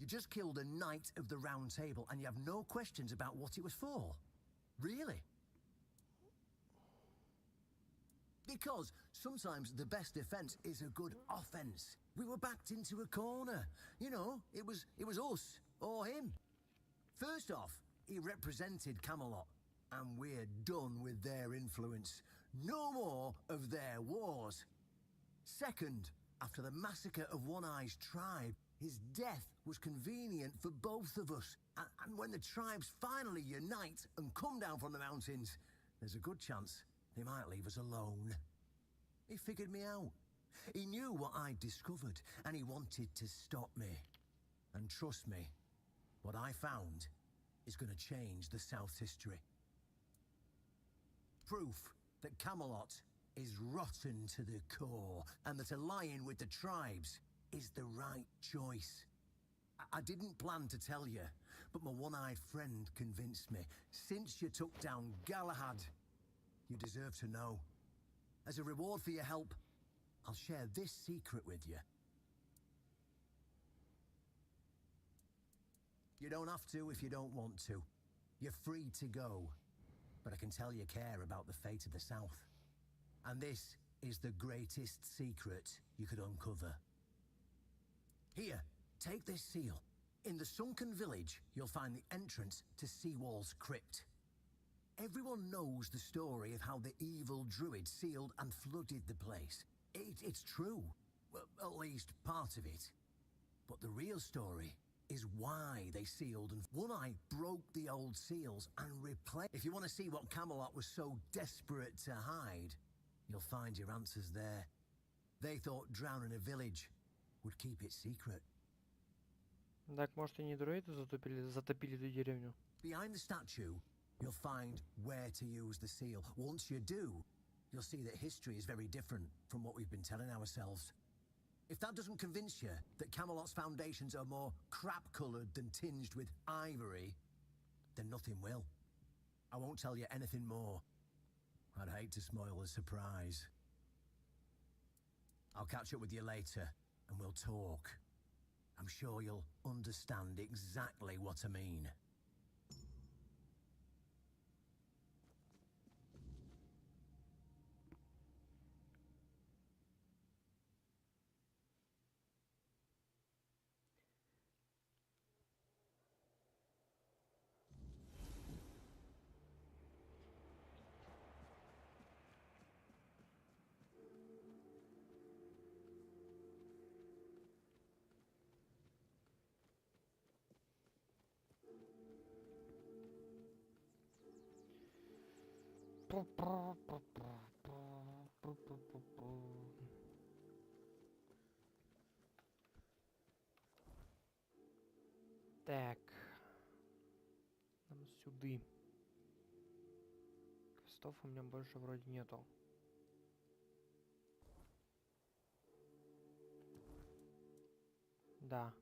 You just killed a knight of the Round Table and you have no questions about what it was for? Really? Because sometimes the best defense is a good offense. We were backed into a corner. You know, it was us or him. First off, he represented Camelot, and we're done with their influence. No more of their wars. Second, after the massacre of One Eye's tribe, his death was convenient for both of us. And when the tribes finally unite and come down from the mountains, there's a good chance they might leave us alone. He figured me out. He knew what I'd discovered, and he wanted to stop me. And trust me, what I found is going to change the South's history. Proof that Camelot is rotten to the core, and that allying with the tribes is the right choice. I didn't plan to tell you, but my one-eyed friend convinced me. Since you took down Galahad, you deserve to know. As a reward for your help, I'll share this secret with you. You don't have to if you don't want to. You're free to go. But I can tell you care about the fate of the South. And this is the greatest secret you could uncover. Here, take this seal. In the sunken village, you'll find the entrance to Seawall's crypt. Everyone knows the story of how the evil druid sealed and flooded the place. It's true. Well, at least part of it. But the real story is why they sealed, and One Eye broke the old seals and replaced. If you want to see what Camelot was so desperate to hide, you'll find your answers there. They thought drowning a village would keep it secret. Так, может, и не друиды затопили эту деревню? Behind the statue, you'll find where to use the seal. Once you do, you'll see that history is very different from what we've been telling ourselves. If that doesn't convince you that Camelot's foundations are more crap-coloured than tinged with ivory, then nothing will. I won't tell you anything more. I'd hate to spoil the surprise. I'll catch up with you later, and we'll talk. I'm sure you'll understand exactly what I mean. Так. Нам сюда. Квестов у меня больше вроде нету. Да.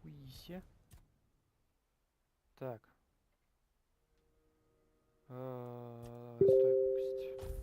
Хуисе. Так. Давай стойкость.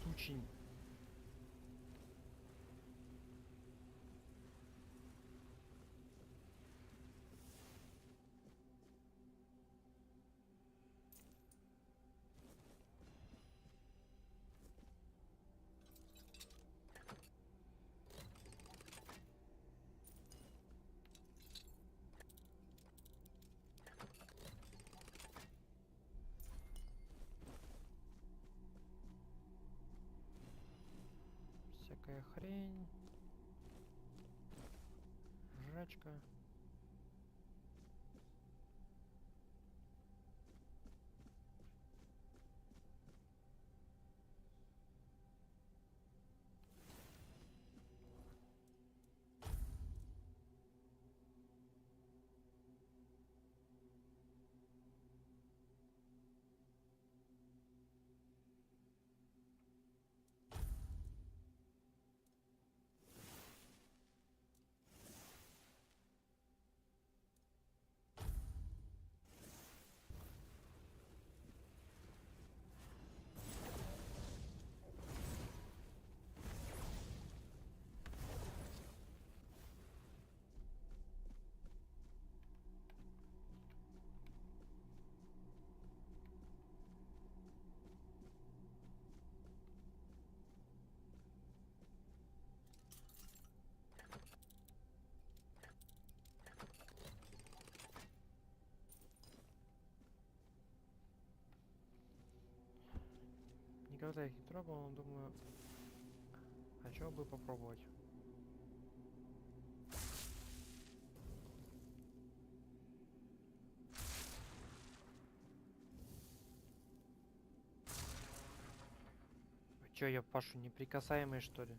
Очень. Всякая хрень. Жрачка. Никогда их не трогал, но думаю, а чего бы попробовать? Чё, я Пашу неприкасаемый, что ли?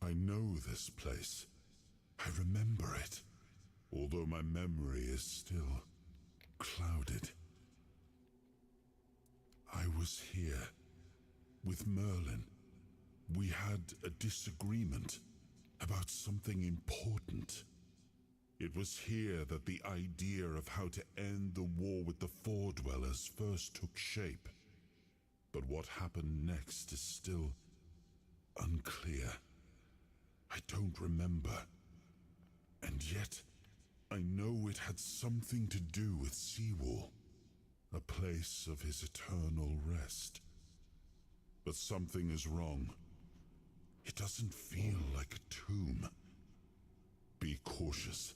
I know this place. I remember it, although my memory is still clouded. I was here with Merlin. We had a disagreement about something important. It was here that the idea of how to end the war with the Four Dwellers first took shape. But what happened next is still unclear. I don't remember. And yet, I know it had something to do with Seawall, a place of his eternal rest. But something is wrong. It doesn't feel like a tomb. Be cautious.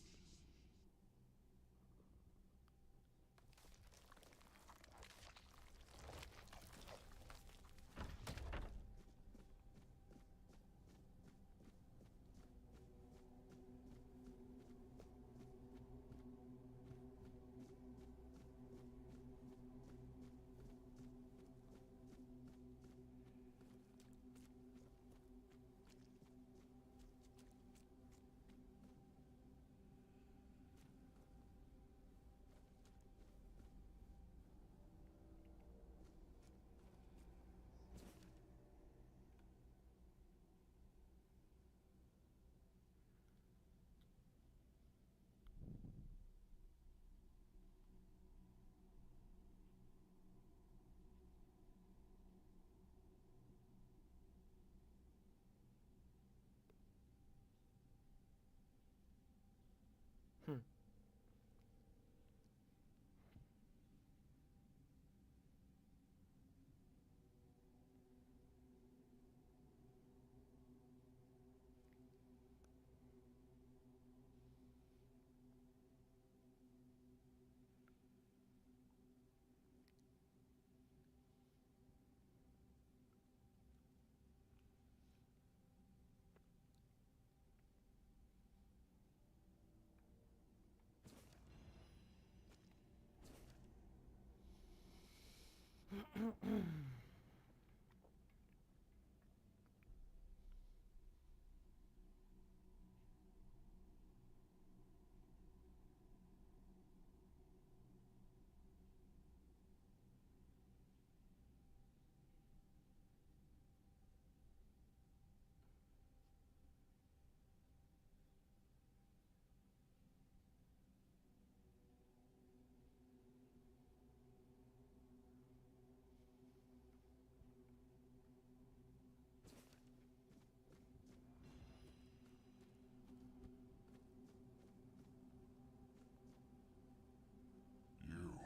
You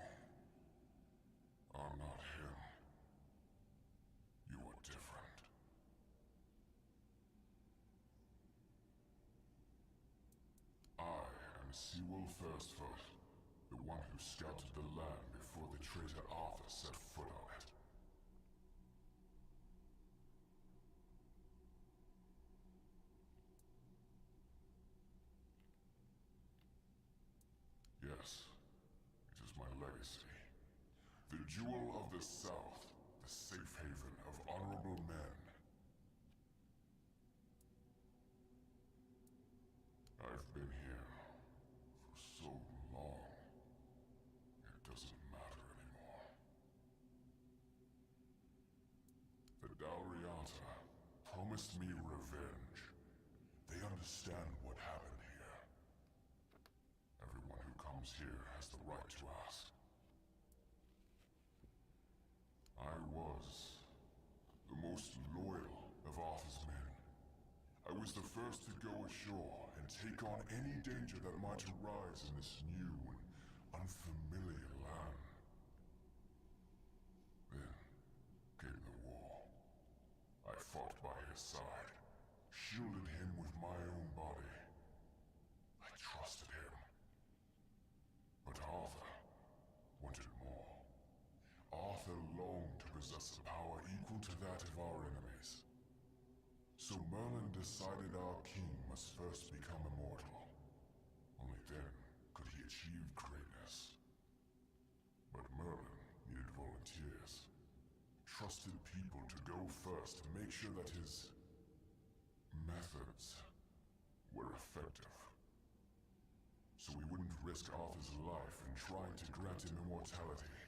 are not him. You are different. I am Seawolf Firstfoot, the one who scouted the land before the traitor Arthur set foot on it. Yes, it is my legacy. The jewel of the South, the safe haven of honorable men. I've been here for so long, it doesn't matter anymore. The Dalriata promised me revenge. They understand what happened here. Everyone who comes here has the right to ask. I was the most loyal of Arthur's men. I was the first to go ashore and take on any danger that might arise in this new and unfamiliar land. Then came the war. I fought by his side, shielded him with my own body. I trusted him. But Arthur wanted more. Arthur longed to possess a power equal to that of our enemies. So Merlin decided our king must first become immortal. Only then could he achieve greatness. But Merlin needed volunteers. Trusted people to go first to make sure that his methods were effective. So we wouldn't risk Arthur's life in trying to grant him immortality.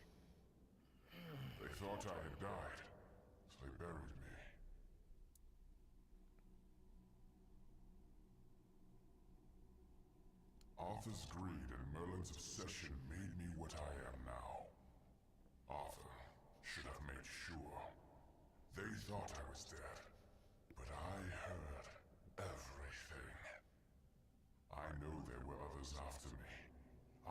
They thought I had died, so they buried me. Arthur's greed and Merlin's obsession made me what I am now. Arthur should have made sure. They thought I was dead, but I heard everything. I know there were others after me.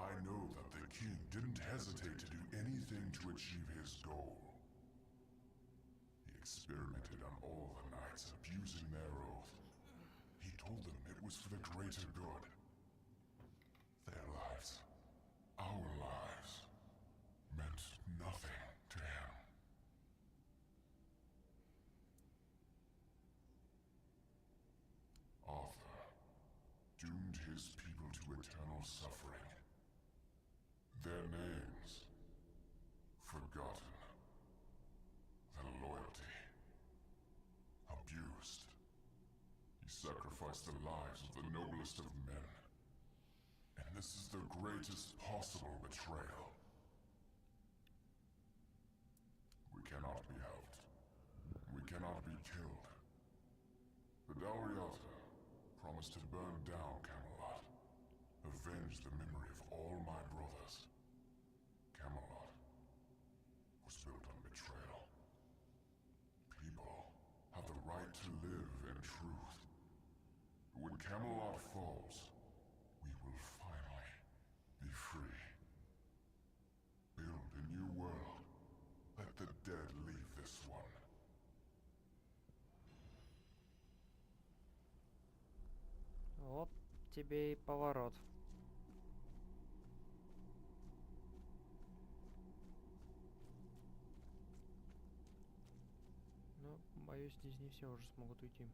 I know that the king didn't hesitate to do anything to achieve his goal. He experimented on all the knights, abusing their oath. He told them it was for the greater good. Their lives, our lives, meant nothing to him. Arthur doomed his people to eternal suffering. Their names forgotten. Their loyalty abused. He sacrificed the lives of the noblest of men. And this is the greatest possible betrayal. We cannot be helped. We cannot be killed. The Dalriata promised to burn down Camelot, avenge the memory of all my brothers. Camelot was built on betrayal. People have the right to live in truth. When Camelot falls, we will finally be free. Build a new world. Let the dead leave this one. Оп, тебе и поворот. Но, боюсь, здесь не все уже смогут уйти.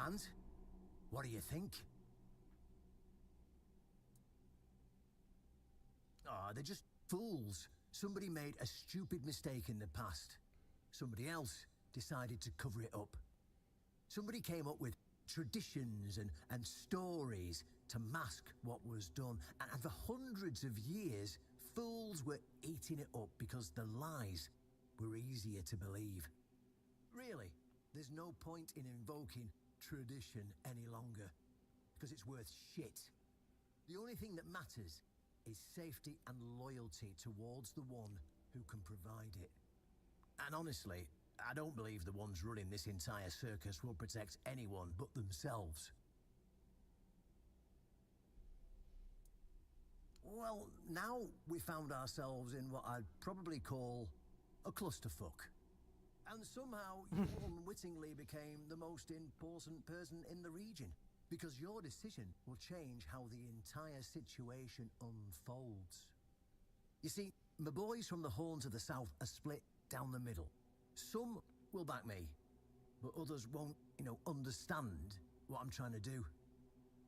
And? What do you think? Ah, they're just fools. Somebody made a stupid mistake in the past. Somebody else decided to cover it up. Somebody came up with traditions and stories to mask what was done. And for hundreds of years, fools were eating it up because the lies were easier to believe. Really, there's no point in invoking tradition any longer, because it's worth shit. The only thing that matters is safety and loyalty towards the one who can provide it. And honestly, I don't believe the ones running this entire circus will protect anyone but themselves. Well, now we found ourselves in what I'd probably call a clusterfuck. And somehow you unwittingly became the most important person in the region, because your decision will change how the entire situation unfolds. You see, my boys from the Horns of the South are split down the middle. Some will back me, but others won't, understand what I'm trying to do.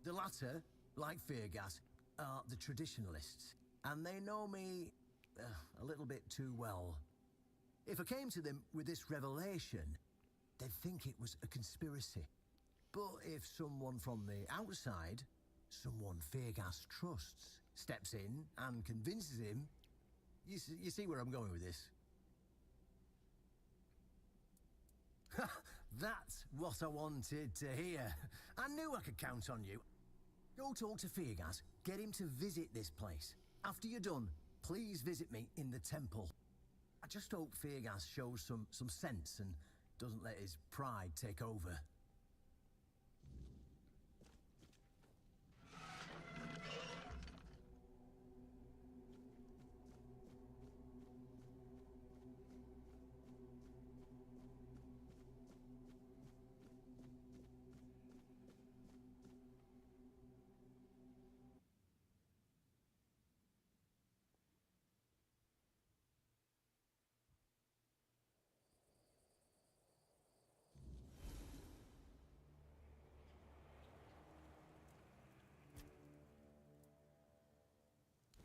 The latter, like Feargas, are the traditionalists, and they know me a little bit too well. If I came to them with this revelation, they'd think it was a conspiracy. But if someone from the outside, someone Feargas trusts, steps in and convinces him, you see where I'm going with this? That's what I wanted to hear. I knew I could count on you. Go talk to Feargas, get him to visit this place. After you're done, please visit me in the temple. I just hope Feargas shows some sense and doesn't let his pride take over.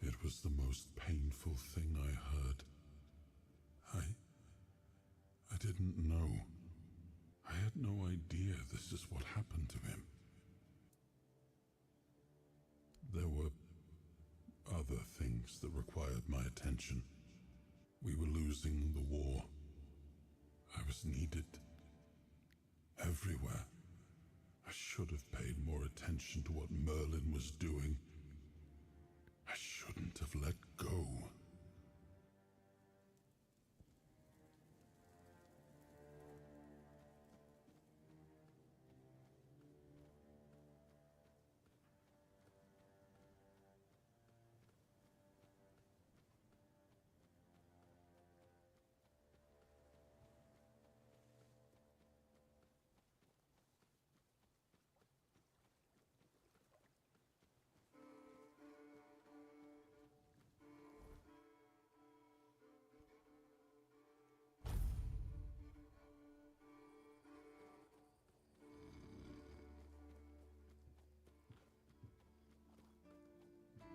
It was the most painful thing I heard. I didn't know. I had no idea this is what happened to him. There were other things that required my attention. We were losing the war. I was needed everywhere. I should have paid more attention to what Merlin was doing. I shouldn't have let go.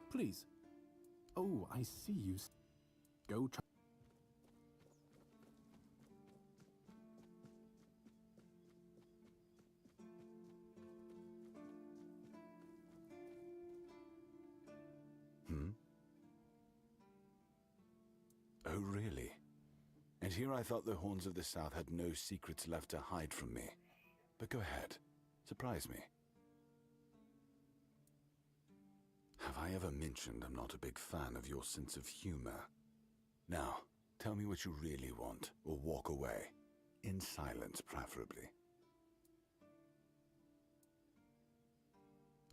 Please. Oh, I see you. Go try. Oh, really? And here I thought the Horns of the South had no secrets left to hide from me. But go ahead. Surprise me. Have I ever mentioned I'm not a big fan of your sense of humor? Now, tell me what you really want, or walk away. In silence, preferably.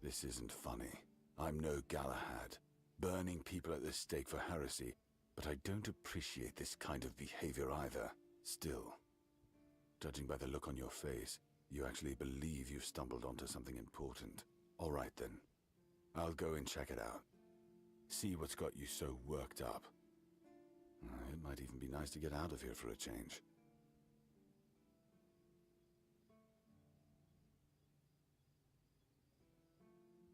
This isn't funny. I'm no Galahad, burning people at the stake for heresy, but I don't appreciate this kind of behavior either. Still, judging by the look on your face, you actually believe you've stumbled onto something important. All right then. I'll go and check it out. See what's got you so worked up. It might even be nice to get out of here for a change.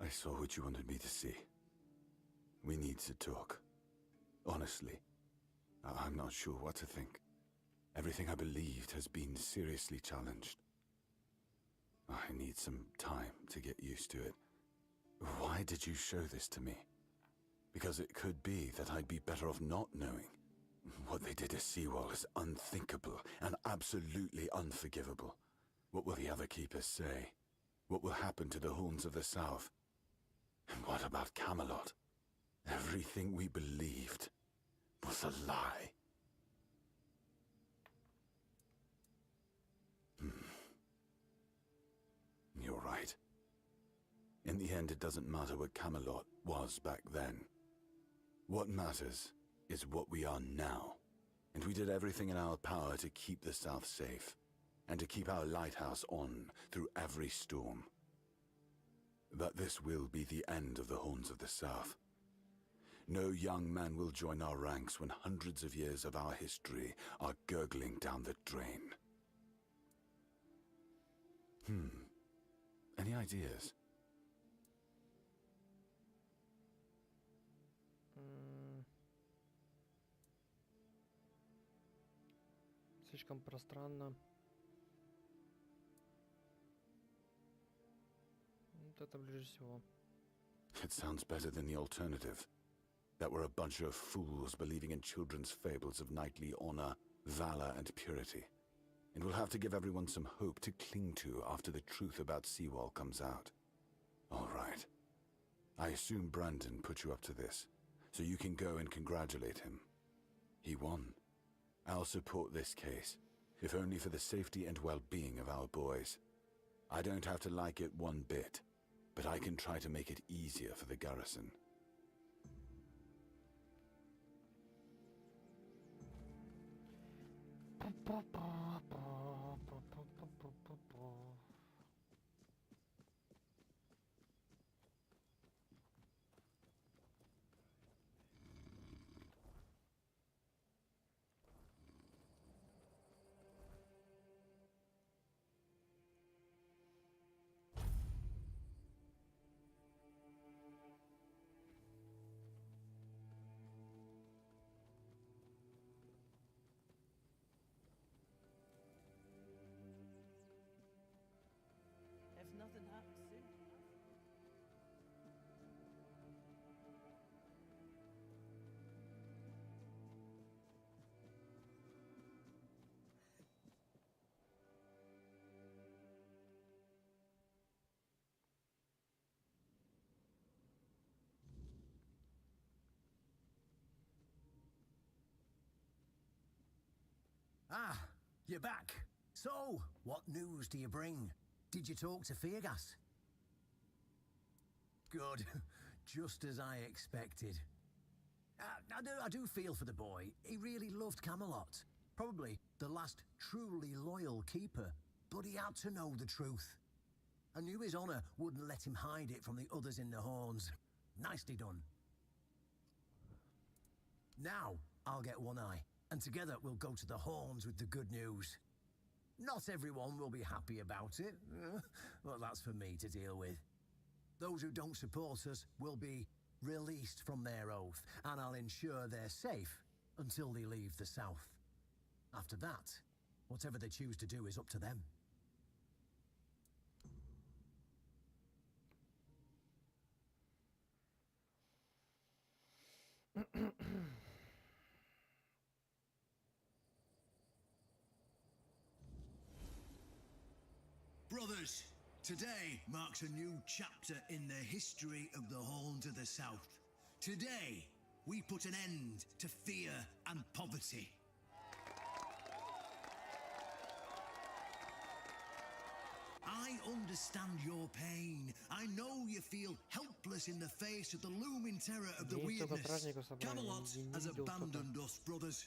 I saw what you wanted me to see. We need to talk. Honestly, I'm not sure what to think. Everything I believed has been seriously challenged. I need some time to get used to it. Why did you show this to me? Because it could be that I'd be better off not knowing. What they did to Seawall is unthinkable and absolutely unforgivable. What will the other keepers say? What will happen to the Horns of the South? And what about Camelot? Everything we believed was a lie. You're right. In the end, it doesn't matter what Camelot was back then. What matters is what we are now. And we did everything in our power to keep the South safe, and to keep our lighthouse on through every storm. But this will be the end of the Horns of the South. No young man will join our ranks when hundreds of years of our history are gurgling down the drain. Any ideas? Слишком пространно. Вот это ближе всего. It sounds better than the alternative. That we're a bunch of fools believing in children's fables of knightly honor, valor, and purity. And we'll have to give everyone some hope to cling to after the truth about Seawall comes out. All right. I assume Brandon put you up to this, so you can go and congratulate him. He won. I'll support this case, if only for the safety and well-being of our boys. I don't have to like it one bit, but I can try to make it easier for the garrison. If nothing happens soon. Ah, you're back. So, what news do you bring? Did you talk to Feargas? Good. Just as I expected. I do feel for the boy. He really loved Camelot. Probably the last truly loyal keeper. But he had to know the truth. I knew his honor wouldn't let him hide it from the others in the Horns. Nicely done. Now, I'll get One Eye. And together we'll go to the Horns with the good news. Not everyone will be happy about it, but that's for me to deal with. Those who don't support us will be released from their oath, and I'll ensure they're safe until they leave the south. After that, whatever they choose to do is up to them. Brothers, today marks a new chapter in the history of the Horns of the South. Today, we put an end to fear and poverty. I understand your pain. I know you feel helpless in the face of the looming terror of the weirdness. Camelot has abandoned us, brothers.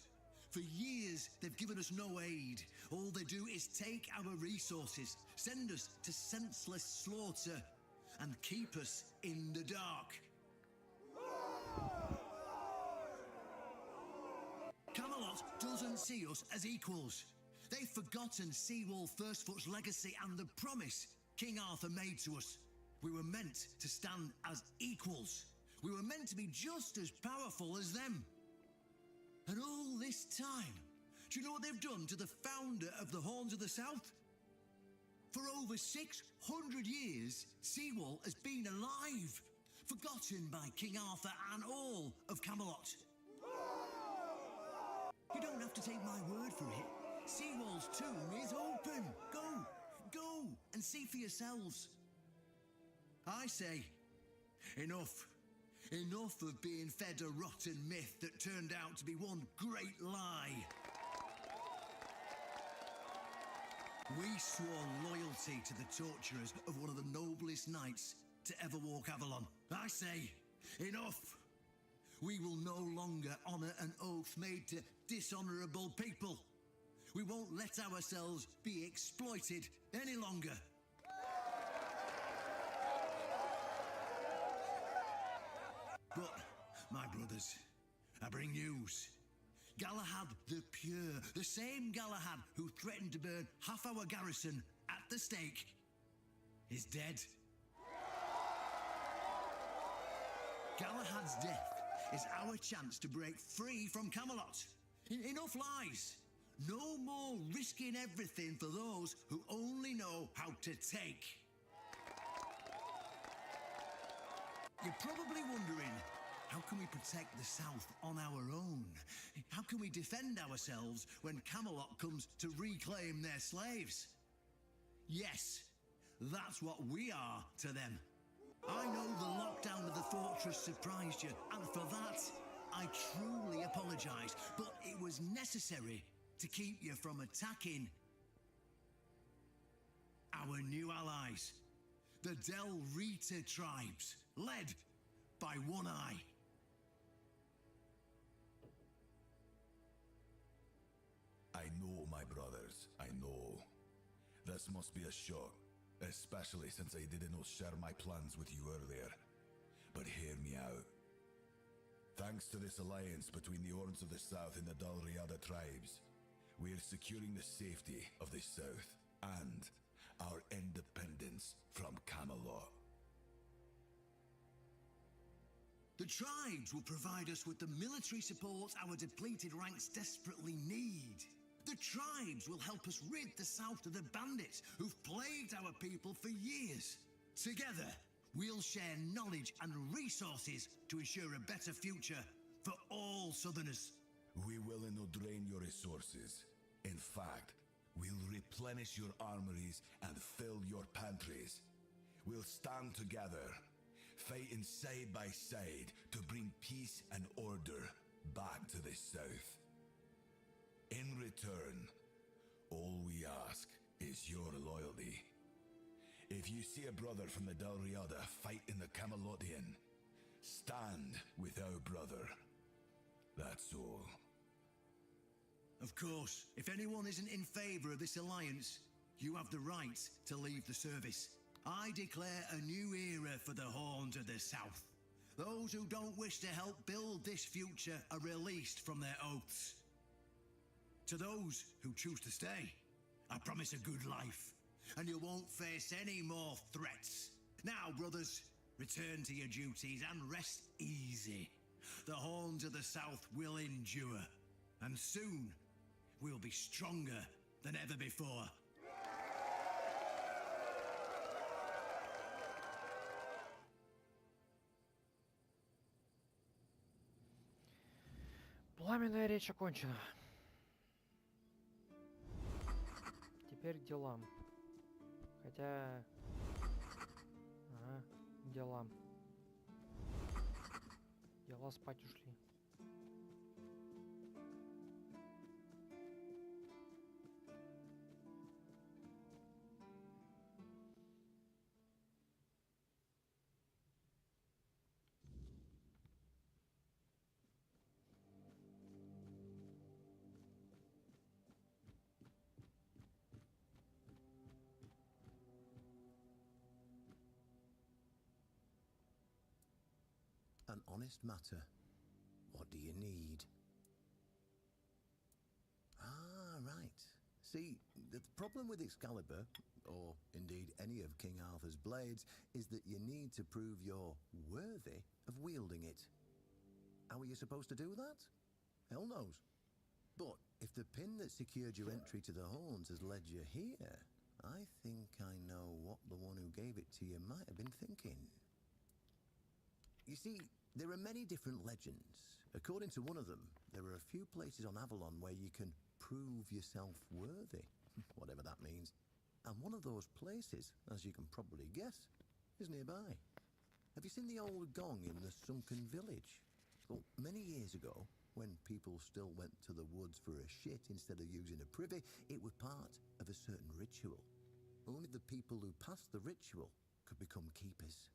For years, they've given us no aid. All they do is take our resources, send us to senseless slaughter, and keep us in the dark. Camelot doesn't see us as equals. They've forgotten Seawall Firstfoot's legacy and the promise King Arthur made to us. We were meant to stand as equals. We were meant to be just as powerful as them. And all this time, do you know what they've done to the founder of the Horns of the South? For over 600 years, Seawall has been alive, forgotten by King Arthur and all of Camelot. You don't have to take my word for it. Seawall's tomb is open. Go and see for yourselves. I say, enough. Enough of being fed a rotten myth that turned out to be one great lie. We swore loyalty to the torturers of one of the noblest knights to ever walk Avalon. I say, enough! We will no longer honor an oath made to dishonorable people. We won't let ourselves be exploited any longer. But, my brothers, I bring news. Galahad the Pure, the same Galahad who threatened to burn half our garrison at the stake, is dead. Galahad's death is our chance to break free from Camelot. Enough lies. No more risking everything for those who only know how to take. You're probably wondering, how can we protect the South on our own? How can we defend ourselves when Camelot comes to reclaim their slaves? Yes, that's what we are to them. I know the lockdown of the fortress surprised you, and for that, I truly apologize, but it was necessary to keep you from attacking our new allies, the Del Rita tribes, led by One Eye. I know, my brothers, I know. This must be a shock, especially since I didn't share my plans with you earlier. But hear me out. Thanks to this alliance between the Orns of the South and the Dalriada tribes, we are securing the safety of the South and our independence from Camelot. The tribes will provide us with the military support our depleted ranks desperately need. The tribes will help us rid the South of the bandits who've plagued our people for years. Together, we'll share knowledge and resources to ensure a better future for all Southerners. We will not drain your resources. In fact, we'll replenish your armories and fill your pantries. We'll stand together, fighting side by side to bring peace and order back to the South. In return, all we ask is your loyalty. If you see a brother from the Dalriada fight in the Camelotian, stand with our brother. That's all. Of course, if anyone isn't in favor of this alliance, you have the right to leave the service. I declare a new era for the Horns of the South. Those who don't wish to help build this future are released from their oaths. To those who choose to stay, I promise a good life, and you won't face any more threats. Now, brothers, return to your duties and rest easy. The Horns of the South will endure, and soon we'll be stronger than ever before. Пламенная речь окончена. Теперь к делам. Хотя... Ага, к делам. Дела спать ушли. An honest matter. What do you need? Ah, right. See, the problem with Excalibur, or indeed any of King Arthur's blades, is that you need to prove you're worthy of wielding it. How are you supposed to do that? Hell knows. But if the pin that secured your entry to the Horns has led you here, I think I know what the one who gave it to you might have been thinking. You see, there are many different legends. According to one of them, there are a few places on Avalon where you can prove yourself worthy, whatever that means. And one of those places, as you can probably guess, is nearby. Have you seen the old gong in the sunken village? Well, many years ago, when people still went to the woods for a shit instead of using a privy, it was part of a certain ritual. Only the people who passed the ritual could become keepers.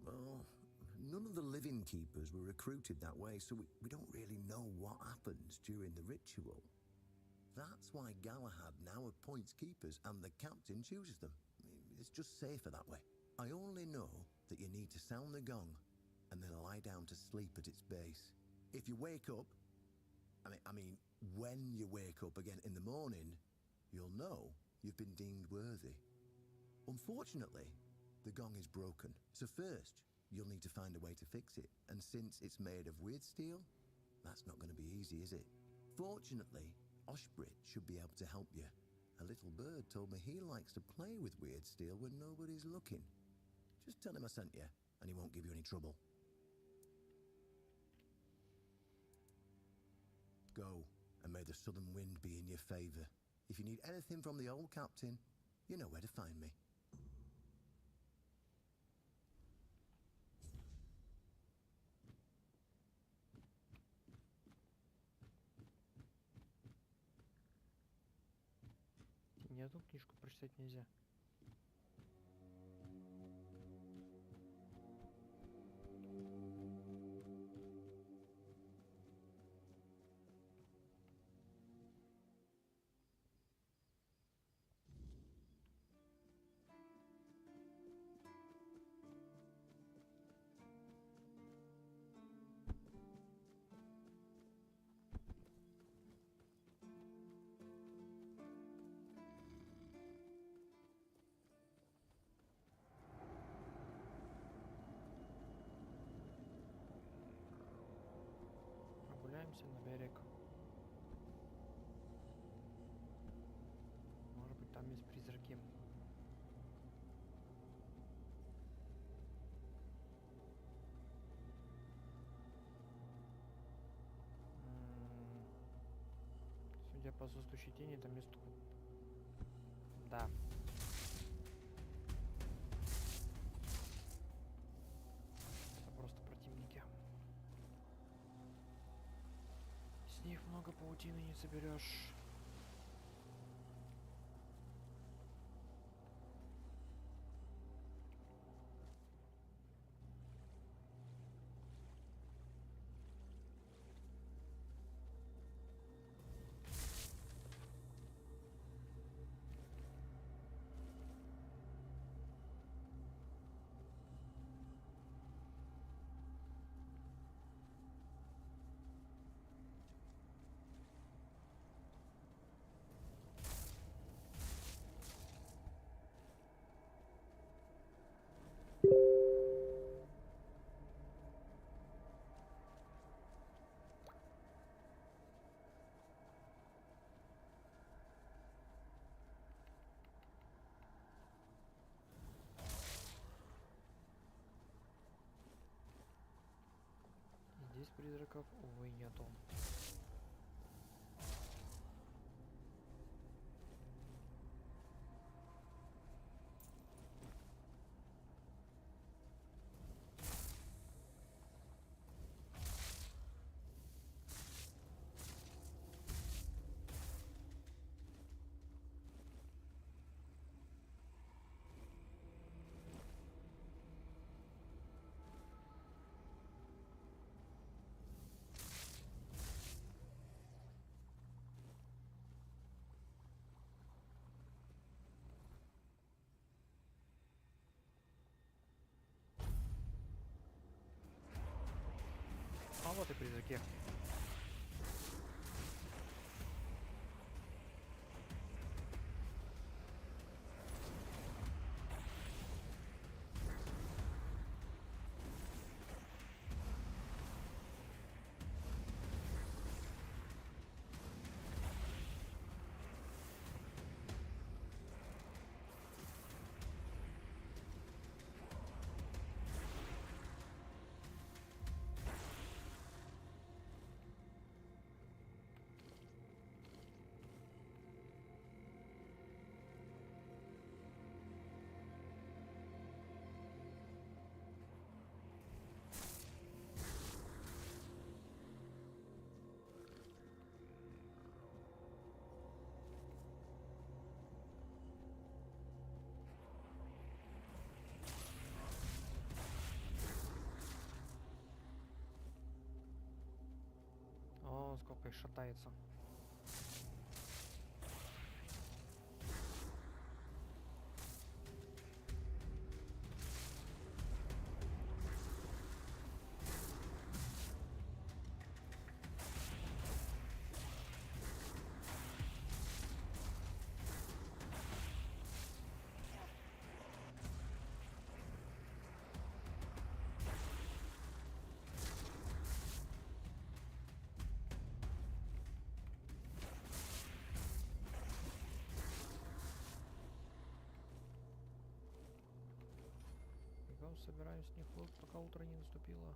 Well, none of the living keepers were recruited that way, so we don't really know what happens during the ritual. That's why Galahad now appoints keepers and the captain chooses them. It's just safer that way. I only know that you need to sound the gong and then lie down to sleep at its base. If you wake up, I mean, when you wake up again in the morning, you'll know you've been deemed worthy. Unfortunately, the gong is broken, so first, you'll need to find a way to fix it, and since it's made of weird steel, that's not going to be easy, is it? Fortunately, Oshbrit should be able to help you. A little bird told me he likes to play with weird steel when nobody's looking. Just tell him I sent you, and he won't give you any trouble. Go, and may the southern wind be in your favor. If you need anything from the old captain, you know where to find me. Ни одну книжку прочитать нельзя. Прогуляемся на берег. Может быть, там есть призраки. Судя по отсутствующей тени, там есть... Да. Это просто противники. С них много паутины не соберешь. Здесь призраков, увы, нету. А вот и призраки. О, сколько их шатается. собираем с них лут, пока утро не наступило.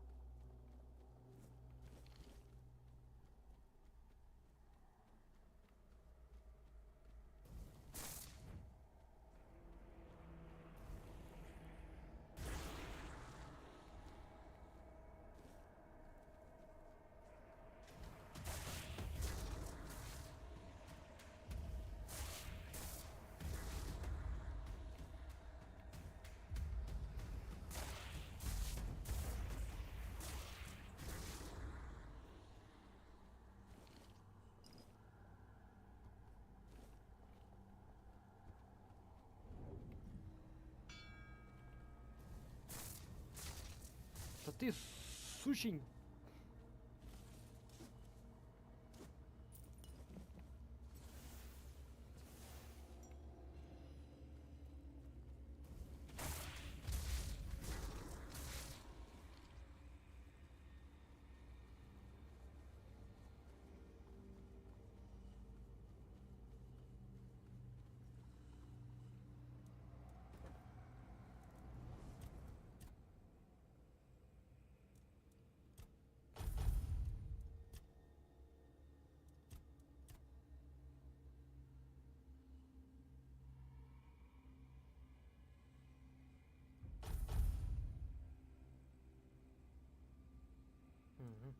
Да ты, сучень! Угу.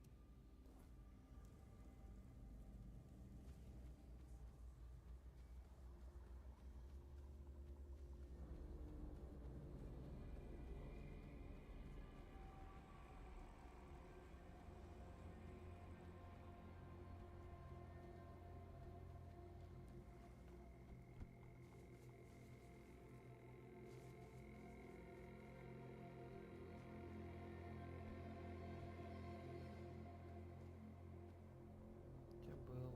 Где был?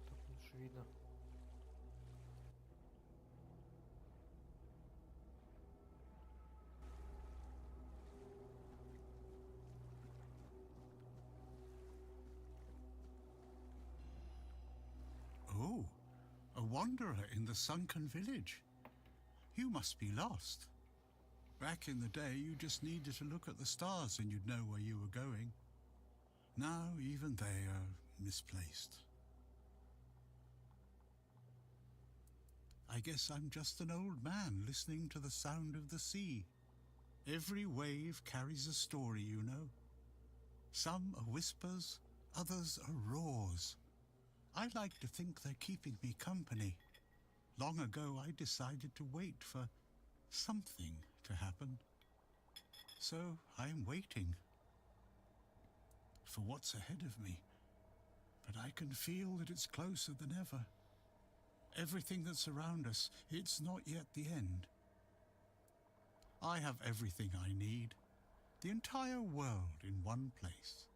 Так лучше видно. Oh, a wanderer in the sunken village. You must be lost. Back in the day, you just needed to look at the stars and you'd know where you were going. Now, even they are misplaced. I guess I'm just an old man listening to the sound of the sea. Every wave carries a story, you know. Some are whispers, others are roars. I like to think they're keeping me company. Long ago, I decided to wait for something to happen. So I'm waiting for what's ahead of me. But I can feel that it's closer than ever. Everything that's around us, it's not yet the end. I have everything I need. The entire world in one place.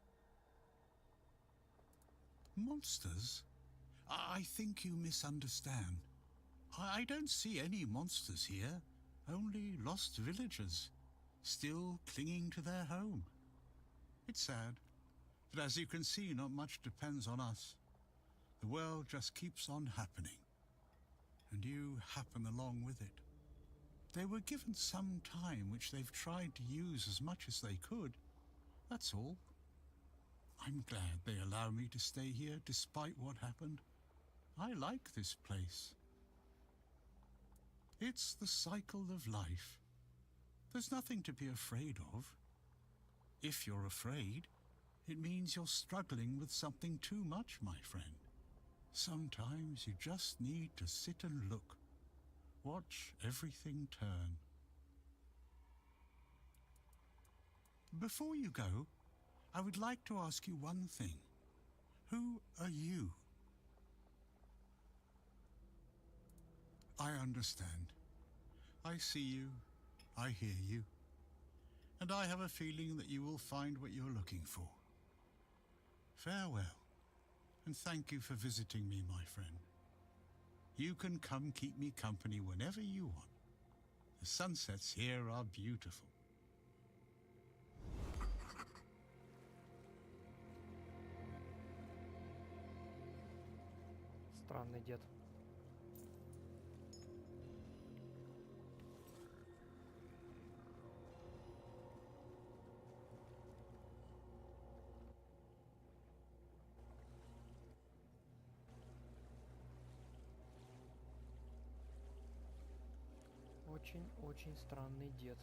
Monsters? I think you misunderstand. I don't see any monsters here, only lost villagers, still clinging to their home. It's sad, but as you can see, not much depends on us. The world just keeps on happening, and you happen along with it. They were given some time which they've tried to use as much as they could. That's all. I'm glad they allow me to stay here despite what happened. I like this place. It's the cycle of life. There's nothing to be afraid of. If you're afraid, it means you're struggling with something too much, my friend. Sometimes you just need to sit and look. Watch everything turn. Before you go, I would like to ask you one thing. Who are you? I understand. I see you, I hear you, and I have a feeling that you will find what you're looking for. Farewell, and thank you for visiting me, my friend. You can come keep me company whenever you want. The sunsets here are beautiful. Странный дед. Очень-очень странный дед.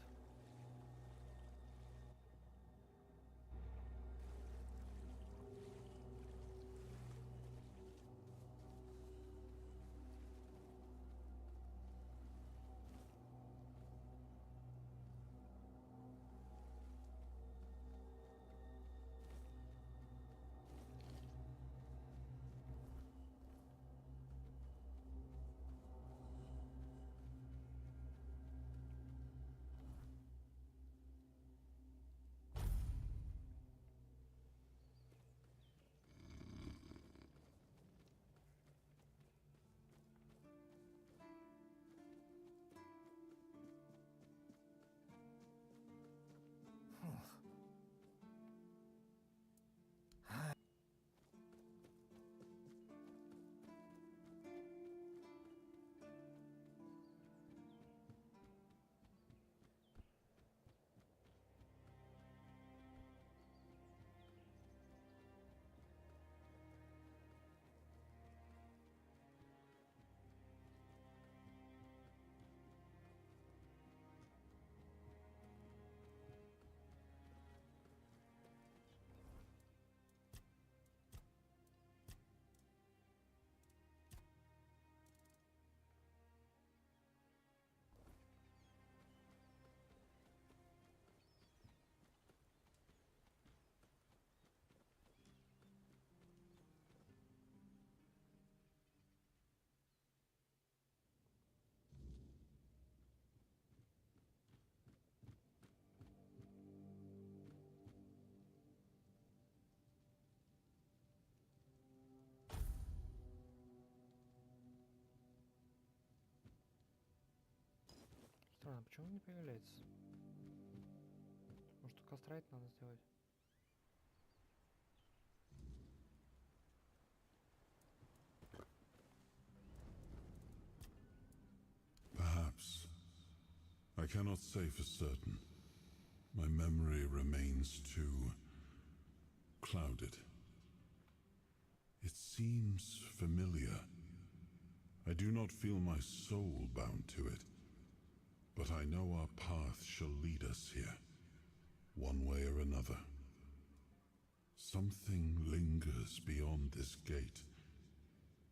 Странно, почему он не появляется? Может, кастрайт надо сделать? Perhaps. I cannot say for certain. My memory remains too clouded. It seems familiar. I do not feel my soul bound to it. But I know our path shall lead us here, one way or another. Something lingers beyond this gate.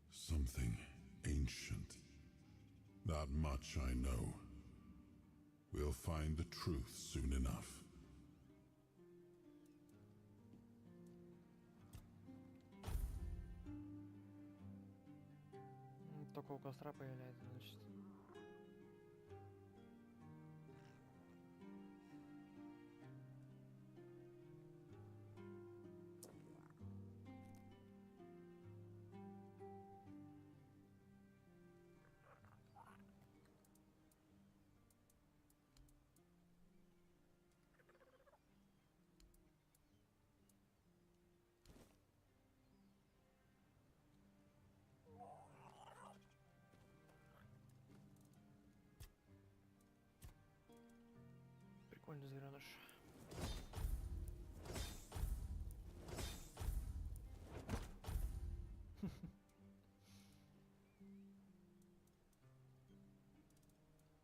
Something ancient. That much I know. We'll find the truth soon enough. Только у костра появляется, значит. Прикольный зверёныш.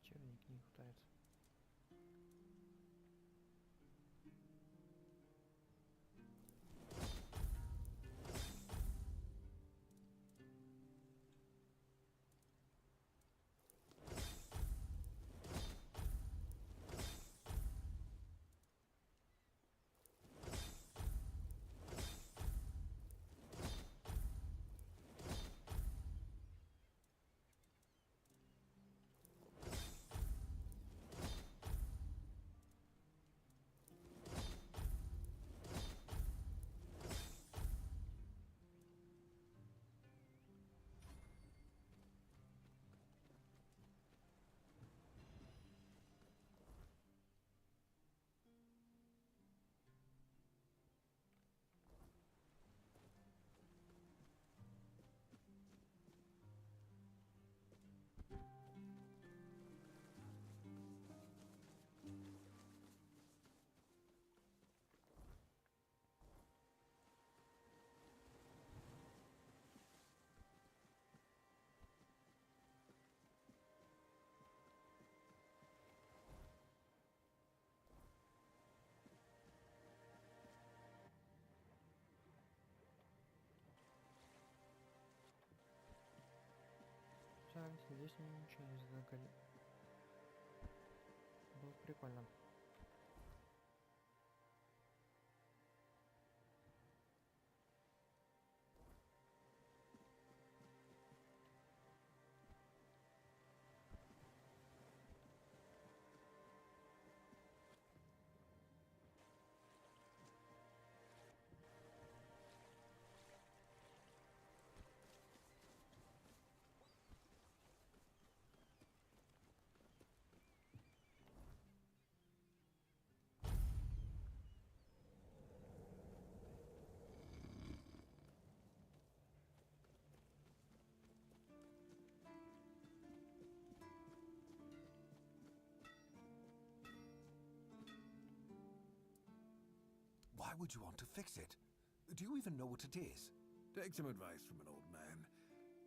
Черник не хватает. здесь ничего не задали. Было прикольно. Why would you want to fix it? Do you even know what it is? Take some advice from an old man.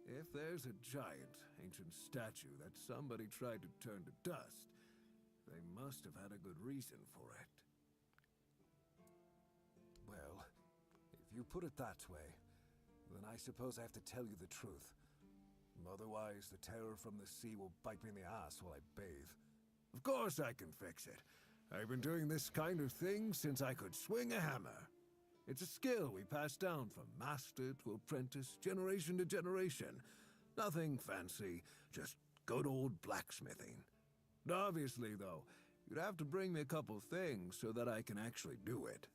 If there's a giant, ancient statue that somebody tried to turn to dust, they must have had a good reason for it. Well, if you put it that way, then I suppose I have to tell you the truth. Otherwise, the terror from the sea will bite me in the ass while I bathe. Of course I can fix it. I've been doing this kind of thing since I could swing a hammer. It's a skill we pass down from master to apprentice, generation to generation. Nothing fancy, just good old blacksmithing. Obviously, though, you'd have to bring me a couple things so that I can actually do it.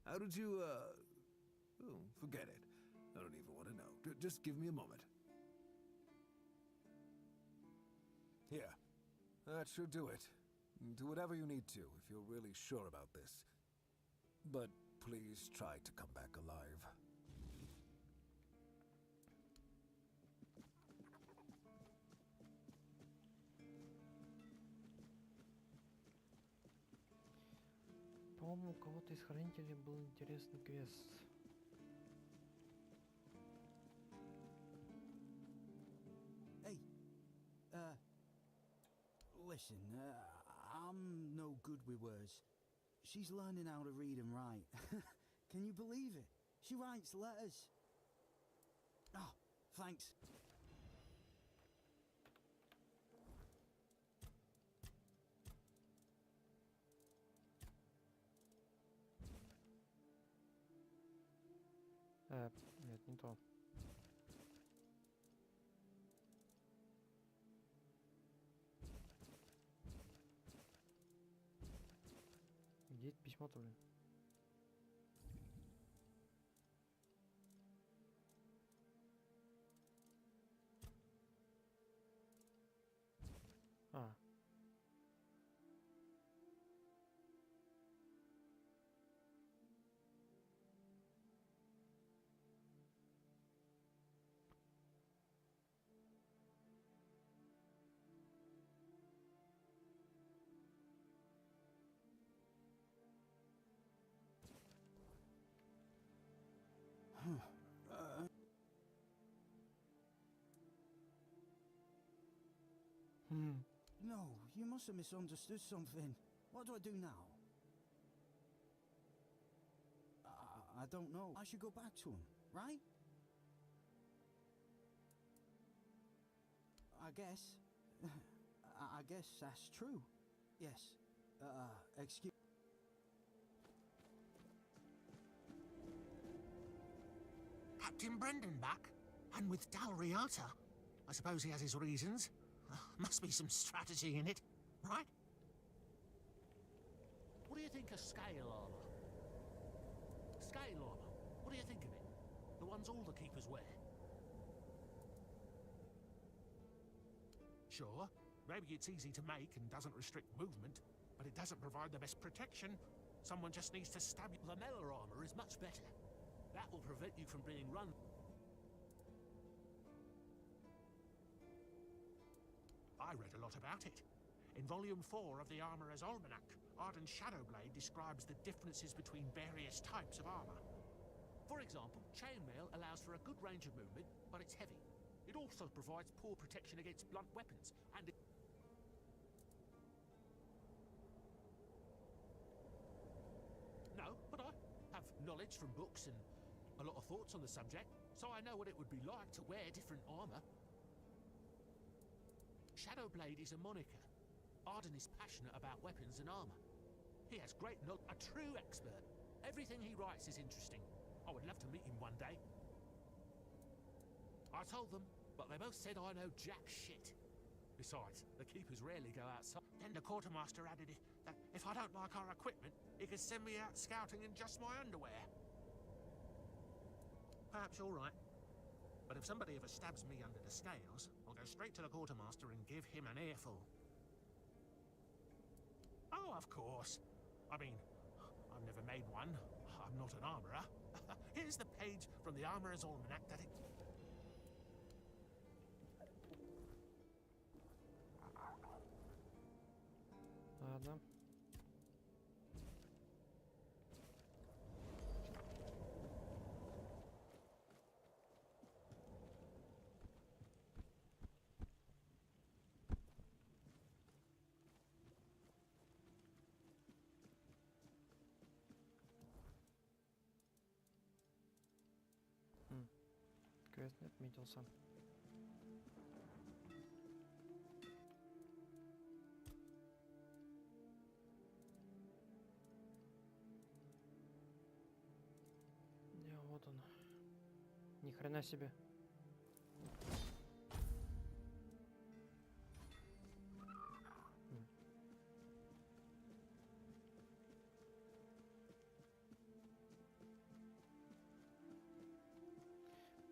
How did you, Oh, forget it. I don't even want to know. Just give me a moment. Here. That should do it. Do whatever you need to if you're really sure about this. But please try to come back alive. По-моему, у кого-то из хранителей был интересный квест. Hey, listen, I'm no good with words. She's learning how to read and write. Can you believe it? She writes letters. Oh, thanks. Нет, не то. Где это письмо-то, блин? А. No, you must have misunderstood something. What do I do now? I don't know. I should go back to him, right? I guess. I guess that's true. Yes. Excuse... Captain Brendan back? And with Dalriata? I suppose he has his reasons. Must be some strategy in it, right? What do you think of scale armor? Scale armor, what do you think of it? The ones all the keepers wear. Sure, maybe it's easy to make and doesn't restrict movement, but it doesn't provide the best protection. Someone just needs to stab you. Lamella armor is much better. That will prevent you from being run. I read a lot about it. In Volume 4 of the Armourer's Almanac, Arden's Shadowblade describes the differences between various types of armour. For example, chainmail allows for a good range of movement, but it's heavy. It also provides poor protection against blunt weapons, and it... No, but I have knowledge from books and a lot of thoughts on the subject, so I know what it would be like to wear different armor. Shadowblade is a moniker. Arden is passionate about weapons and armor. He has great knowledge, a true expert. Everything he writes is interesting. I would love to meet him one day. I told them, but they both said I know jack shit. Besides, the keepers rarely go outside. Then the quartermaster added that if I don't like our equipment, he could send me out scouting in just my underwear. Perhaps you're right. But if somebody ever stabs me under the scales, I'll go straight to the quartermaster and give him an earful. Oh, of course. I mean, I've never made one. I'm not an armorer. Here's the page from the Armorer's Almanac that it... Ладно. Квест не отметился. Не, вот он. Ни хрена себе.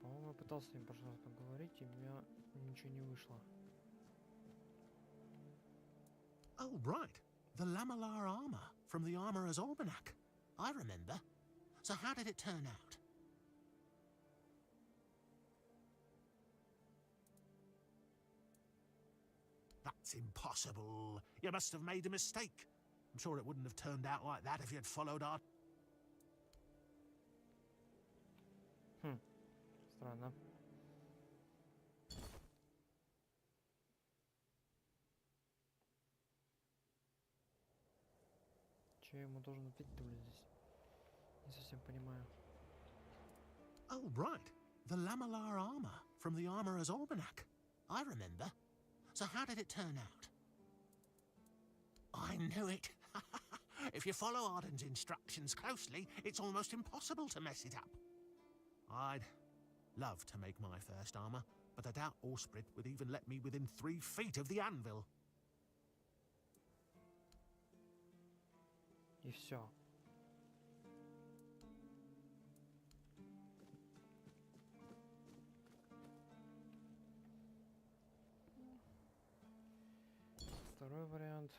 По-моему, я пытался с ним в прошлый раз поговорить, и у меня ничего не вышло. Oh, right. The lamellar armor from the Armorer's Almanac. I remember. So how did it turn out? That's impossible. You must have made a mistake. I'm sure it wouldn't have turned out like that if you had followed our... Странно. Че я ему должен ответить-то, блин, здесь? Не совсем понимаю. Oh, right. The lamellar armor from the Armorer's Almanac. I remember. So how did it turn out? I knew it. If you follow Arden's instructions closely, it's almost impossible to mess it up. I'd love to make my first armor, but I doubt Orsprit would even let me within 3 feet of the anvil. И все. Второй вариант.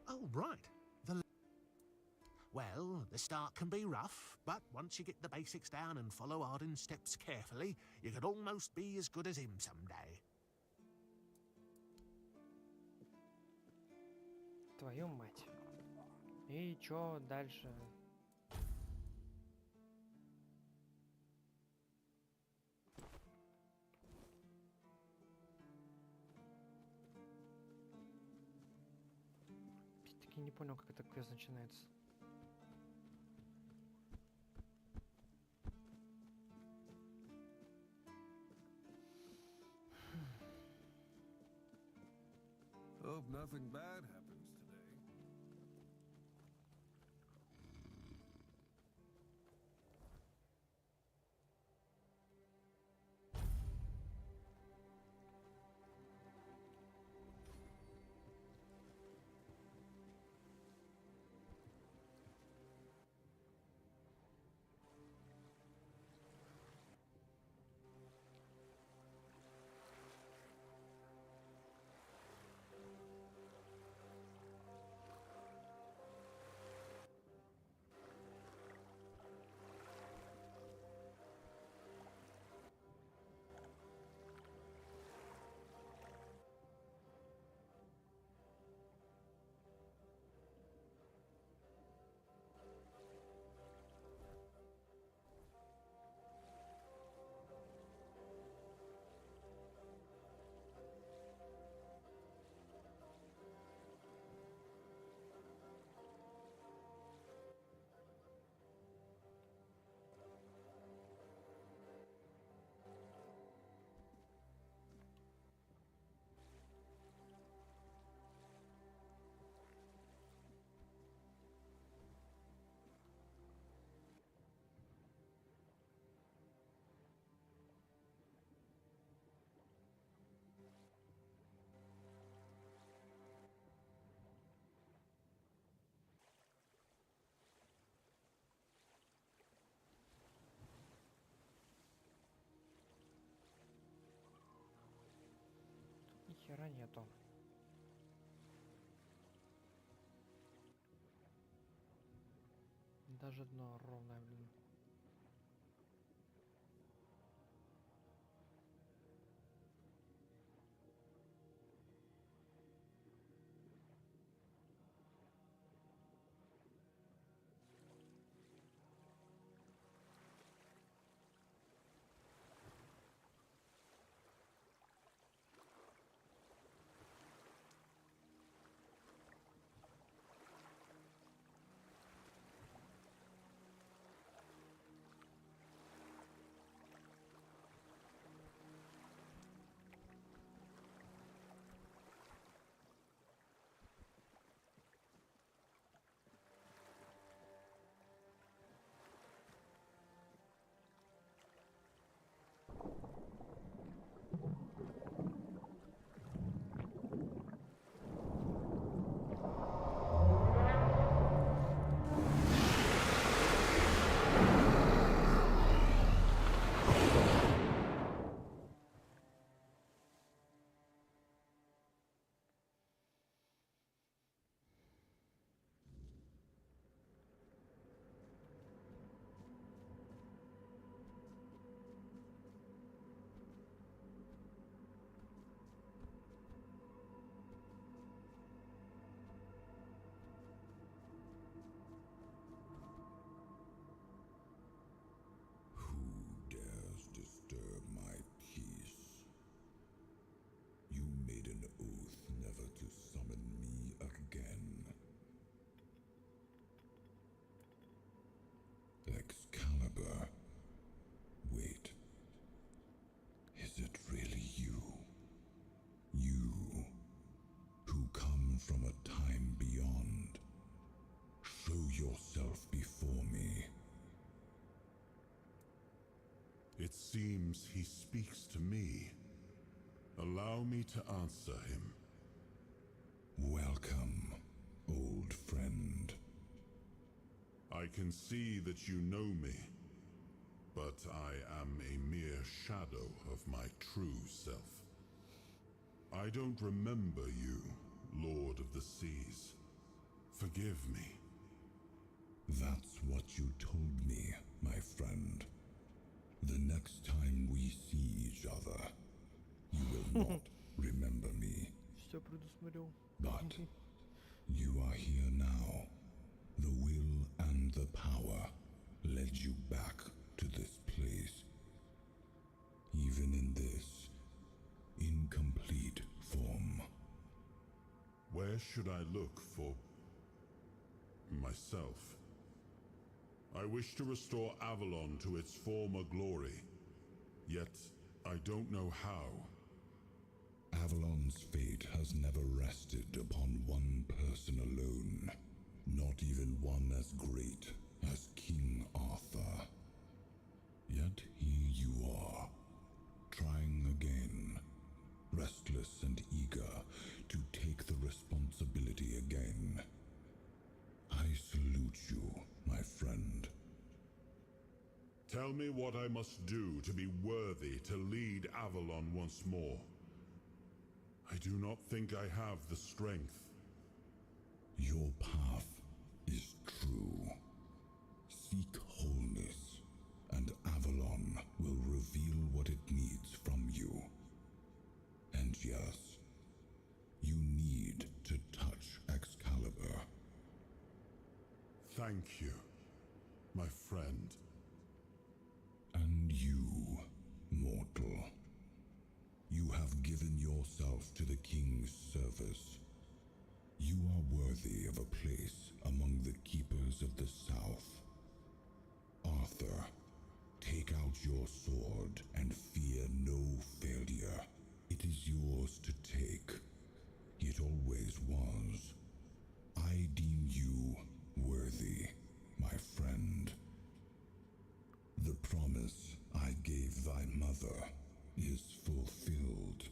Oh, right. Well, the start can be rough, but once you get the basics down and follow Arden's steps carefully, you could almost be as good as him someday. Твою мать. И чё дальше? Я не понял, как этот квест начинается. Hope nothing bad happens today. хера нету. Даже дно ровное, блин. From a time beyond. Show yourself before me. It seems he speaks to me. Allow me to answer him. Welcome, old friend. I can see that you know me, but I am a mere shadow of my true self. I don't remember you, Lord of the Seas. Forgive me. That's what you told me, my friend. The next time we see each other, you will not remember me. But you are here now. The will and the power led you back to this place. Even in this incomplete form. Where should I look for myself? I wish to restore Avalon to its former glory, yet I don't know how. Avalon's fate has never rested upon one person alone, not even one as great as King Arthur. Yet here you are, trying again, restless and eager to take the responsibility again. I salute you, my friend. Tell me what I must do to be worthy to lead Avalon once more. I do not think I have the strength. Your path is true. Seek wholeness, and Avalon will reveal what it needs from you. And yes, you need to touch Excalibur. Thank you, my friend. And you, mortal. You have given yourself to the King's service. You are worthy of a place among the keepers of the South. Arthur, take out your sword and fear no failure. It is yours to take. It always was. I deem you worthy, my friend. The promise I gave thy mother is fulfilled,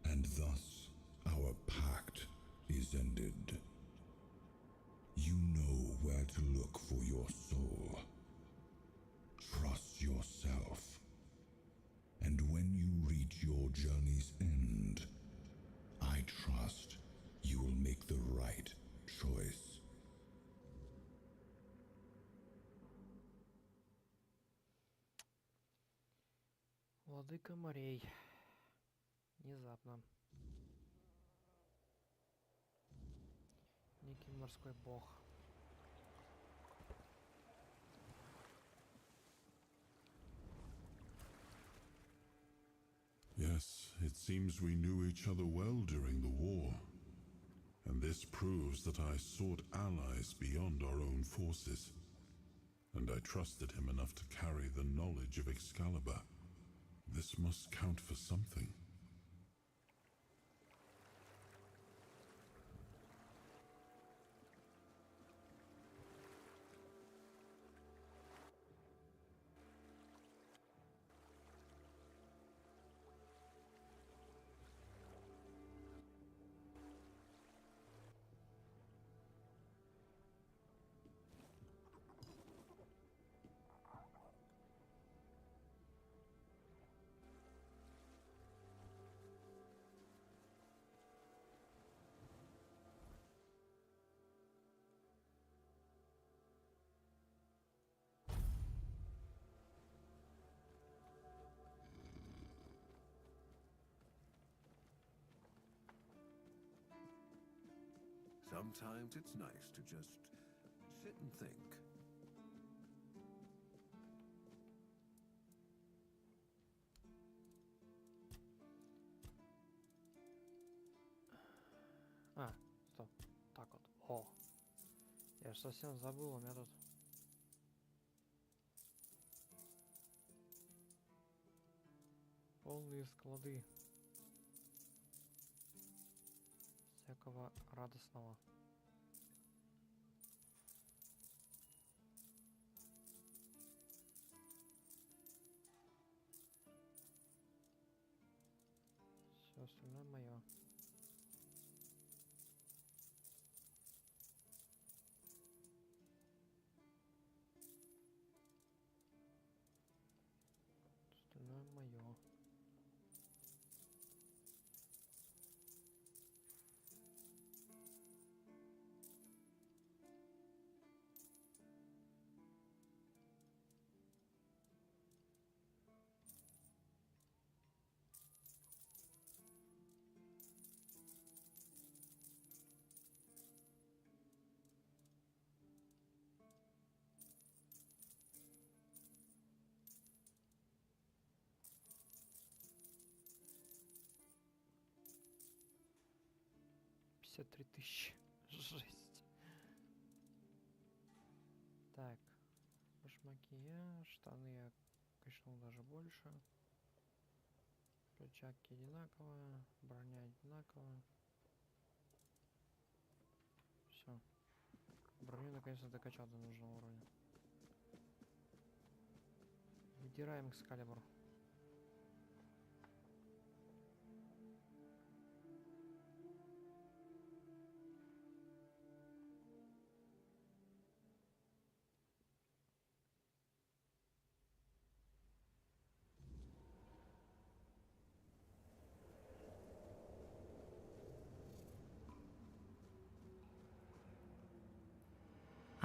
and thus our pact is ended. You know where to look for your soul. Trust yourself. And when you reach your journey's end, Владыка морей. Внезапно. Некий морской бог. Yes, it seems we knew each other well during the war. And this proves that I sought allies beyond our own forces. And I trusted him enough to carry the knowledge of Excalibur. This must count for something. Sometimes it's nice to just sit and think. А, стоп. Так вот. О. Я же совсем забыл, у меня тут... Полные склады. Всякого радостного. Все остальное мое. Остальное мое. $53 000. Жесть. Так. Башмаки я. Штаны я качнул даже больше. Перчатки одинаковые. Броня одинаковая. Все. Броню наконец-то докачал до нужного уровня. Выдираем Экскалибур.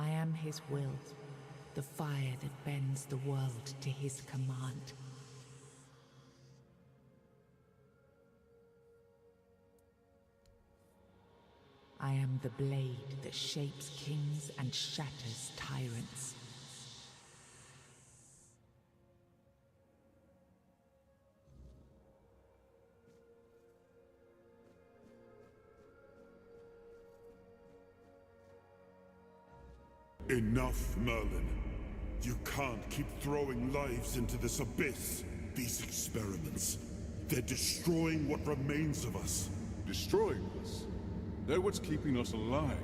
I am his will, the fire that bends the world to his command. I am the blade that shapes kings and shatters tyrants. Enough, Merlin. You can't keep throwing lives into this abyss. These experiments, they're destroying what remains of us. Destroying us? They're what's keeping us alive.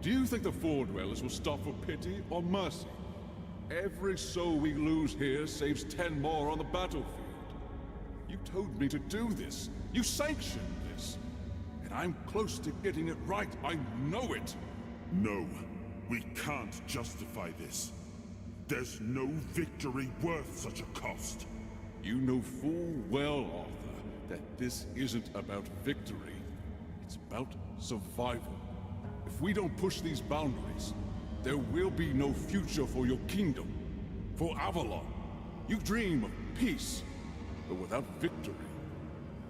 Do you think the Four Dwellers will stop for pity or mercy? Every soul we lose here saves 10 more on the battlefield. You told me to do this. You sanctioned this. And I'm close to getting it right. I know it. No. We can't justify this. There's no victory worth such a cost. You know full well, Arthur, that this isn't about victory. It's about survival. If we don't push these boundaries, there will be no future for your kingdom. For Avalon. You dream of peace. But without victory,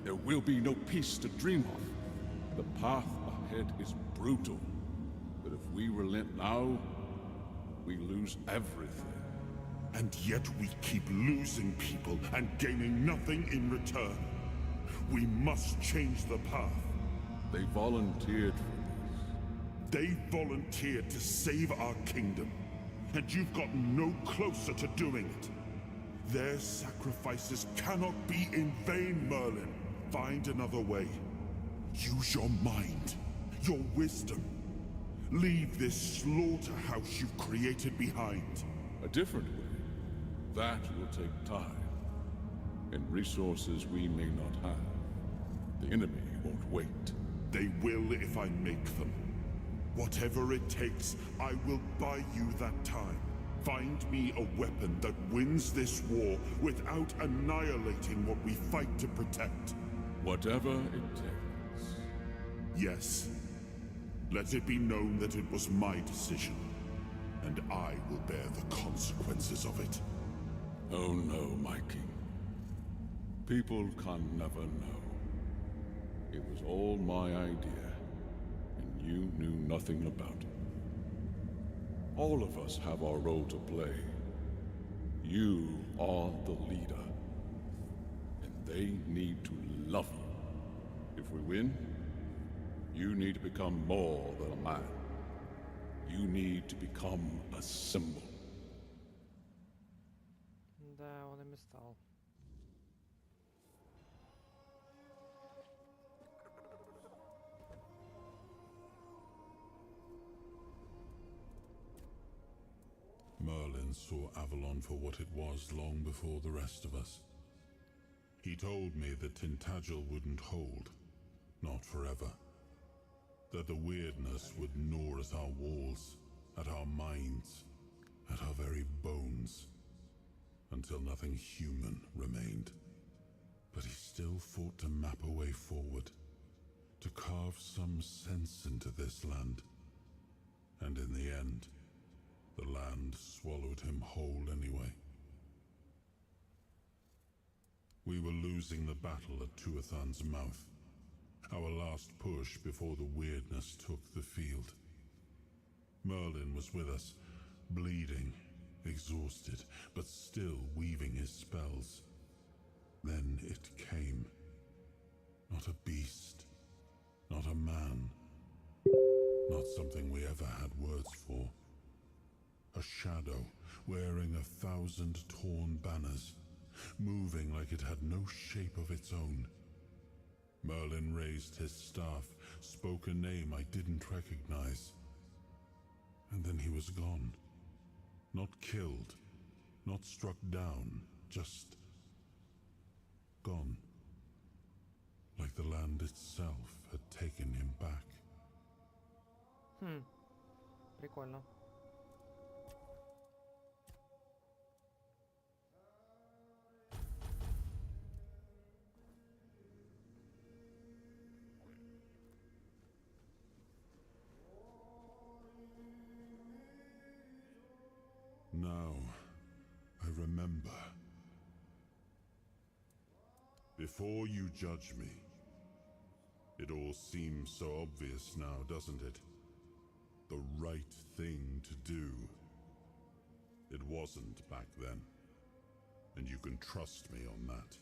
there will be no peace to dream of. The path ahead is brutal. But if we relent now, we lose everything. And yet we keep losing people and gaining nothing in return. We must change the path. They volunteered for this. They volunteered to save our kingdom. And you've gotten no closer to doing it. Their sacrifices cannot be in vain, Merlin. Find another way. Use your mind, your wisdom. Leave this slaughterhouse you've created behind. A different way. That will take time. And resources we may not have. The enemy won't wait. They will if I make them. Whatever it takes, I will buy you that time. Find me a weapon that wins this war without annihilating what we fight to protect. Whatever it takes. Yes. Let it be known that it was my decision, and I will bear the consequences of it. Oh no, my king. People can never know. It was all my idea, and you knew nothing about it. All of us have our role to play. You are the leader, and they need to love you. If we win, you need to become more than a man. You need to become a symbol. Да, он ими стал. Merlin saw Avalon for what it was long before the rest of us. He told me that Tintagel wouldn't hold, not forever. That the weirdness would gnaw at our walls, at our minds, at our very bones, until nothing human remained. But he still fought to map a way forward, to carve some sense into this land. And in the end, the land swallowed him whole anyway. We were losing the battle at Tuathan's mouth. Our last push before the weirdness took the field. Merlin was with us, bleeding, exhausted, but still weaving his spells. Then it came. Not a beast, not a man, not something we ever had words for. A shadow, wearing 1,000 torn banners, moving like it had no shape of its own. Merlin raised his staff, spoke a name I didn't recognize. And then he was gone. Not killed, not struck down, just gone. Like the land itself had taken him back. Прикольно. Now, I remember. Before you judge me, it all seems so obvious now, doesn't it? The right thing to do. It wasn't back then, and you can trust me on that.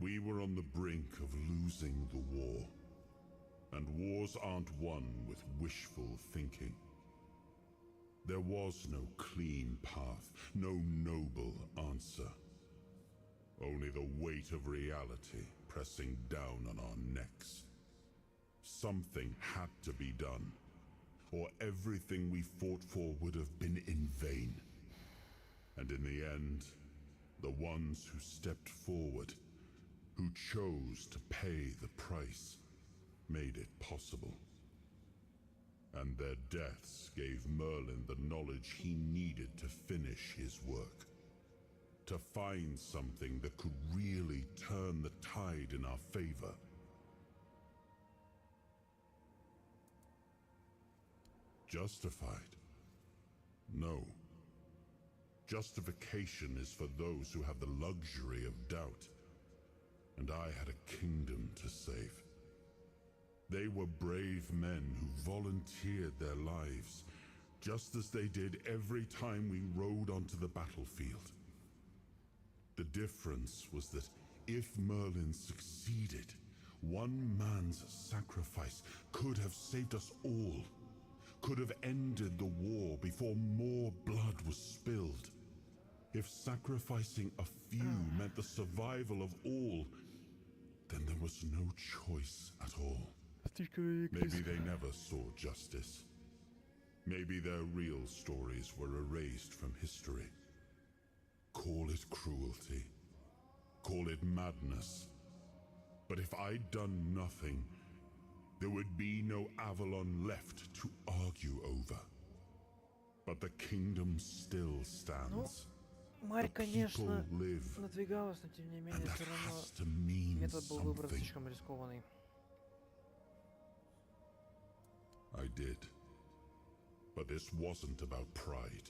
We were on the brink of losing the war, and wars aren't won with wishful thinking. There was no clean path, no noble answer. Only the weight of reality pressing down on our necks. Something had to be done, or everything we fought for would have been in vain. And in the end, the ones who stepped forward, who chose to pay the price, made it possible. And their deaths gave Merlin the knowledge he needed to finish his work. To find something that could really turn the tide in our favor. Justified? No. Justification is for those who have the luxury of doubt. And I had a kingdom to save. They were brave men who volunteered their lives, just as they did every time we rode onto the battlefield. The difference was that if Merlin succeeded, one man's sacrifice could have saved us all, could have ended the war before more blood was spilled. If sacrificing a few meant the survival of all, then there was no choice at all. Maybe they never saw justice. Maybe their real stories were erased from history. Call it cruelty. Call it madness. But if I'd done nothing, there would be no Avalon left to argue over. But the kingdom still stands. Марь, конечно, надвигалась, но тем не менее, все равно метод был выбран слишком рискованный. I did. But this wasn't about pride.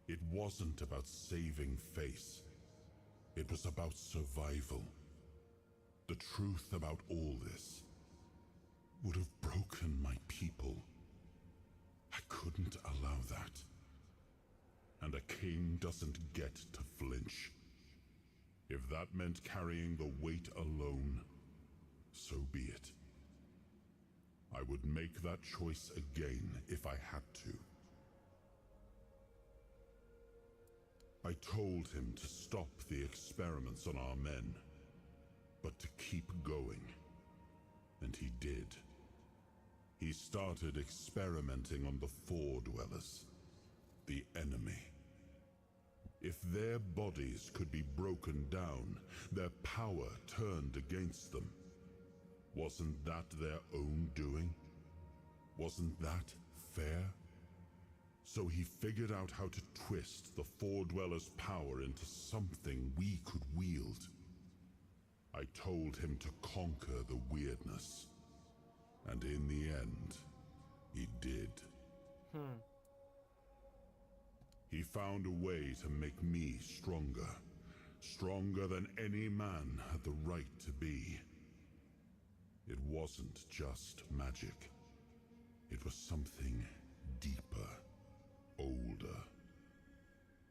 It wasn't about saving face. It was about survival. The truth about all this would have broken my people. I couldn't allow that. And a king doesn't get to flinch. If that meant carrying the weight alone, so be it. I would make that choice again if I had to. I told him to stop the experiments on our men, but to keep going. And he did. He started experimenting on the Four Dwellers, the enemy. If their bodies could be broken down, their power turned against them, wasn't that their own doing? Wasn't that fair? So he figured out how to twist the Four Dwellers' power into something we could wield. I told him to conquer the weirdness. And in the end, he did. He found a way to make me stronger. Stronger than any man had the right to be. It wasn't just magic. It was something deeper, older.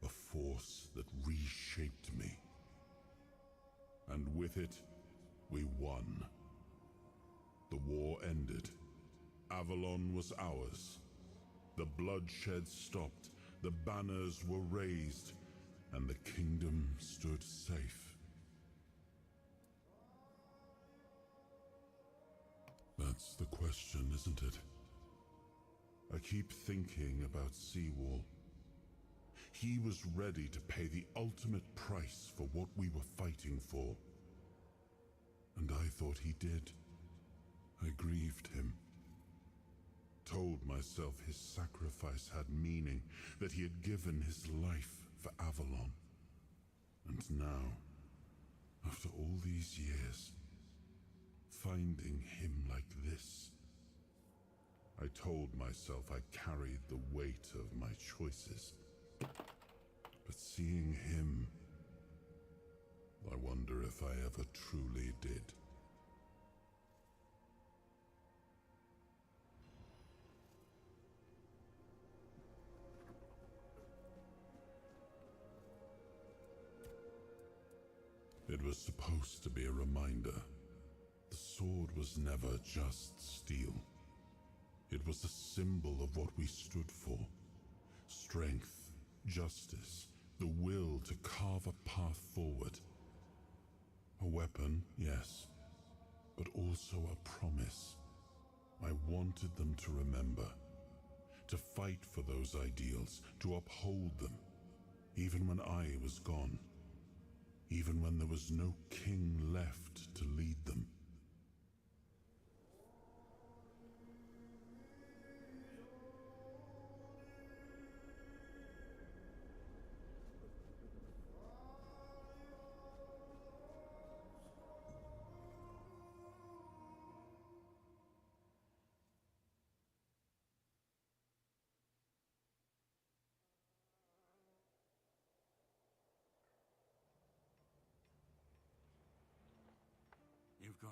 A force that reshaped me. And with it, we won. The war ended. Avalon was ours. The bloodshed stopped. The banners were raised, and the kingdom stood safe. That's the question, isn't it? I keep thinking about Seawall. He was ready to pay the ultimate price for what we were fighting for. And I thought he did. I grieved him. Told myself his sacrifice had meaning, that he had given his life for Avalon. And now, after all these years, finding him like this, I told myself I carried the weight of my choices. But seeing him, I wonder if I ever truly did. It was supposed to be a reminder. The sword was never just steel. It was a symbol of what we stood for. Strength, justice, the will to carve a path forward. A weapon, yes, but also a promise. I wanted them to remember, to fight for those ideals, to uphold them, even when I was gone. Even when there was no king left to lead them.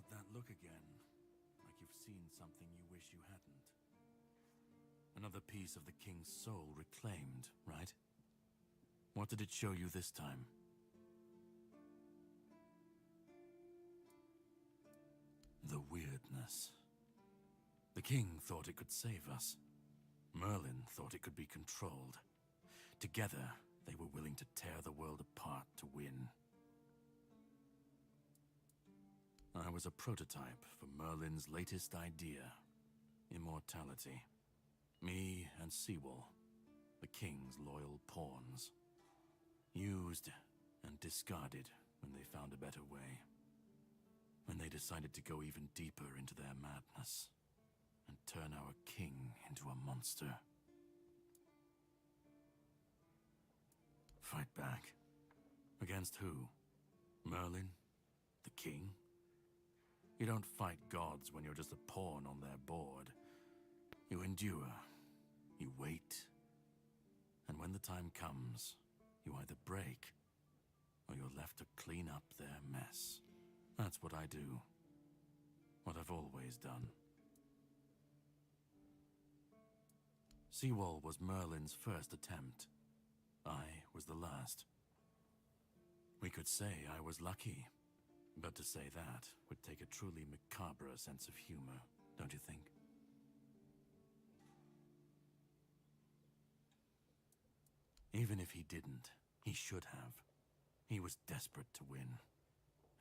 got that look again, like you've seen something you wish you hadn't. Another piece of the king's soul reclaimed, right? What did it show you this time? The weirdness. The king thought it could save us. Merlin thought it could be controlled. Together, they were willing to tear the world apart to win. I was a prototype for Merlin's latest idea, immortality. Me and Seawall, the king's loyal pawns. Used and discarded when they found a better way. When they decided to go even deeper into their madness and turn our king into a monster. Fight back. Against who? Merlin? The king? You don't fight gods when you're just a pawn on their board. You endure. You wait. And when the time comes, you either break, or you're left to clean up their mess. That's what I do. What I've always done. Seawall was Merlin's first attempt. I was the last. We could say I was lucky, but to say that would take a truly macabre sense of humor, don't you think? Even if he didn't, he should have. He was desperate to win.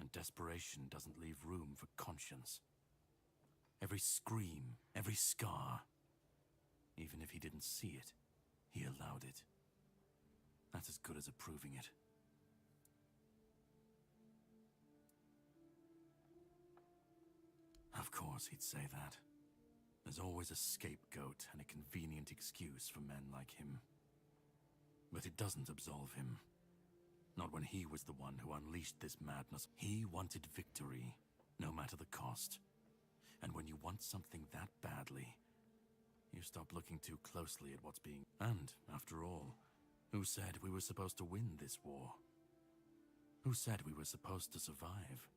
And desperation doesn't leave room for conscience. Every scream, every scar, even if he didn't see it, he allowed it. That's as good as approving it. Of course he'd say that. There's always a scapegoat and a convenient excuse for men like him. But it doesn't absolve him. Not when he was the one who unleashed this madness. He wanted victory, no matter the cost. And when you want something that badly, you stop looking too closely at what's being... And, after all, who said we were supposed to win this war? Who said we were supposed to survive?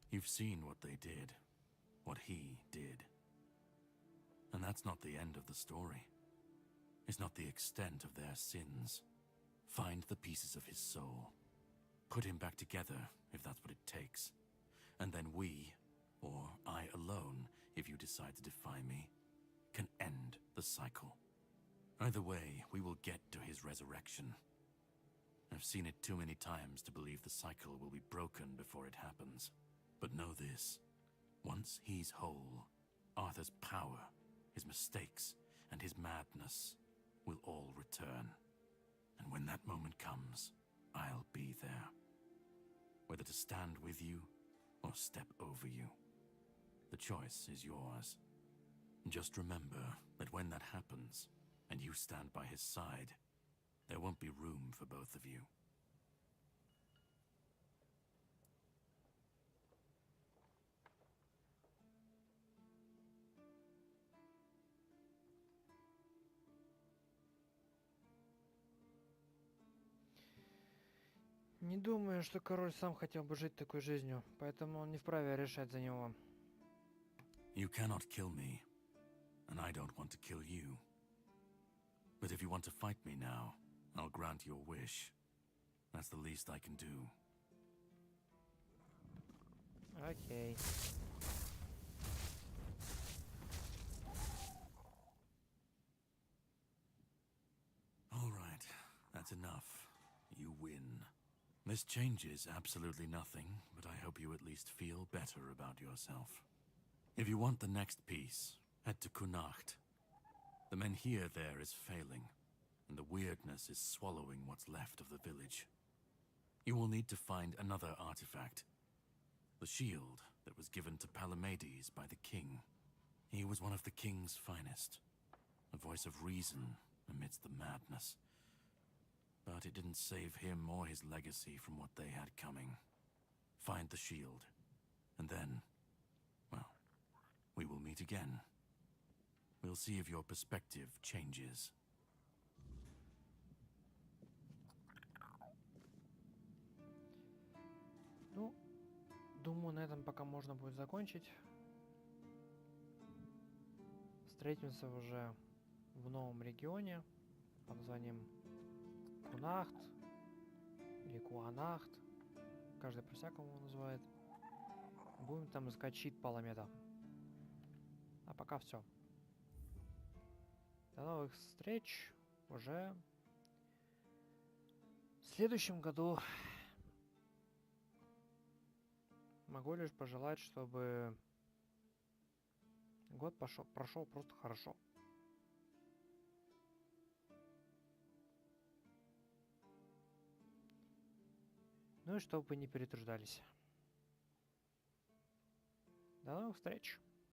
You've seen what they did, what he did. And that's not the end of the story. It's not the extent of their sins. Find the pieces of his soul. Put him back together, if that's what it takes. And then we, or I alone, if you decide to defy me, can end the cycle. Either way, we will get to his resurrection. I've seen it too many times to believe the cycle will be broken before it happens. But know this. Once he's whole, Arthur's power, his mistakes, and his madness will all return. And when that moment comes, I'll be there. Whether to stand with you or step over you. The choice is yours. Just remember that when that happens, and you stand by his side, there won't be room for both of you. Не думаю, что король сам хотел бы жить такой жизнью, поэтому он не вправе решать за него. You cannot kill me, and I don't want to kill you. But if you want to fight me now, I'll grant your wish. That's the least I can do. Окей. All right, that's enough. You win. This changes absolutely nothing, but I hope you at least feel better about yourself. If you want the next piece, head to Kunacht. The Menhir there is failing, and the weirdness is swallowing what's left of the village. You will need to find another artifact. The shield that was given to Palamedes by the king. He was one of the king's finest, a voice of reason amidst the madness. But it didn't save him or his legacy from what they had coming. Find the shield, and then, well, we will meet again. We'll see if your perspective changes. этом пока можно будет закончить. Встретимся уже в новом регионе под названием Кунахт или Куанахт. Каждый по-всякому его называет. Будем там искать щит Паламеда. А пока все. До новых встреч уже в следующем году. Могу лишь пожелать, чтобы год прошел просто хорошо. Ну и чтобы вы не перетруждались. До новых встреч!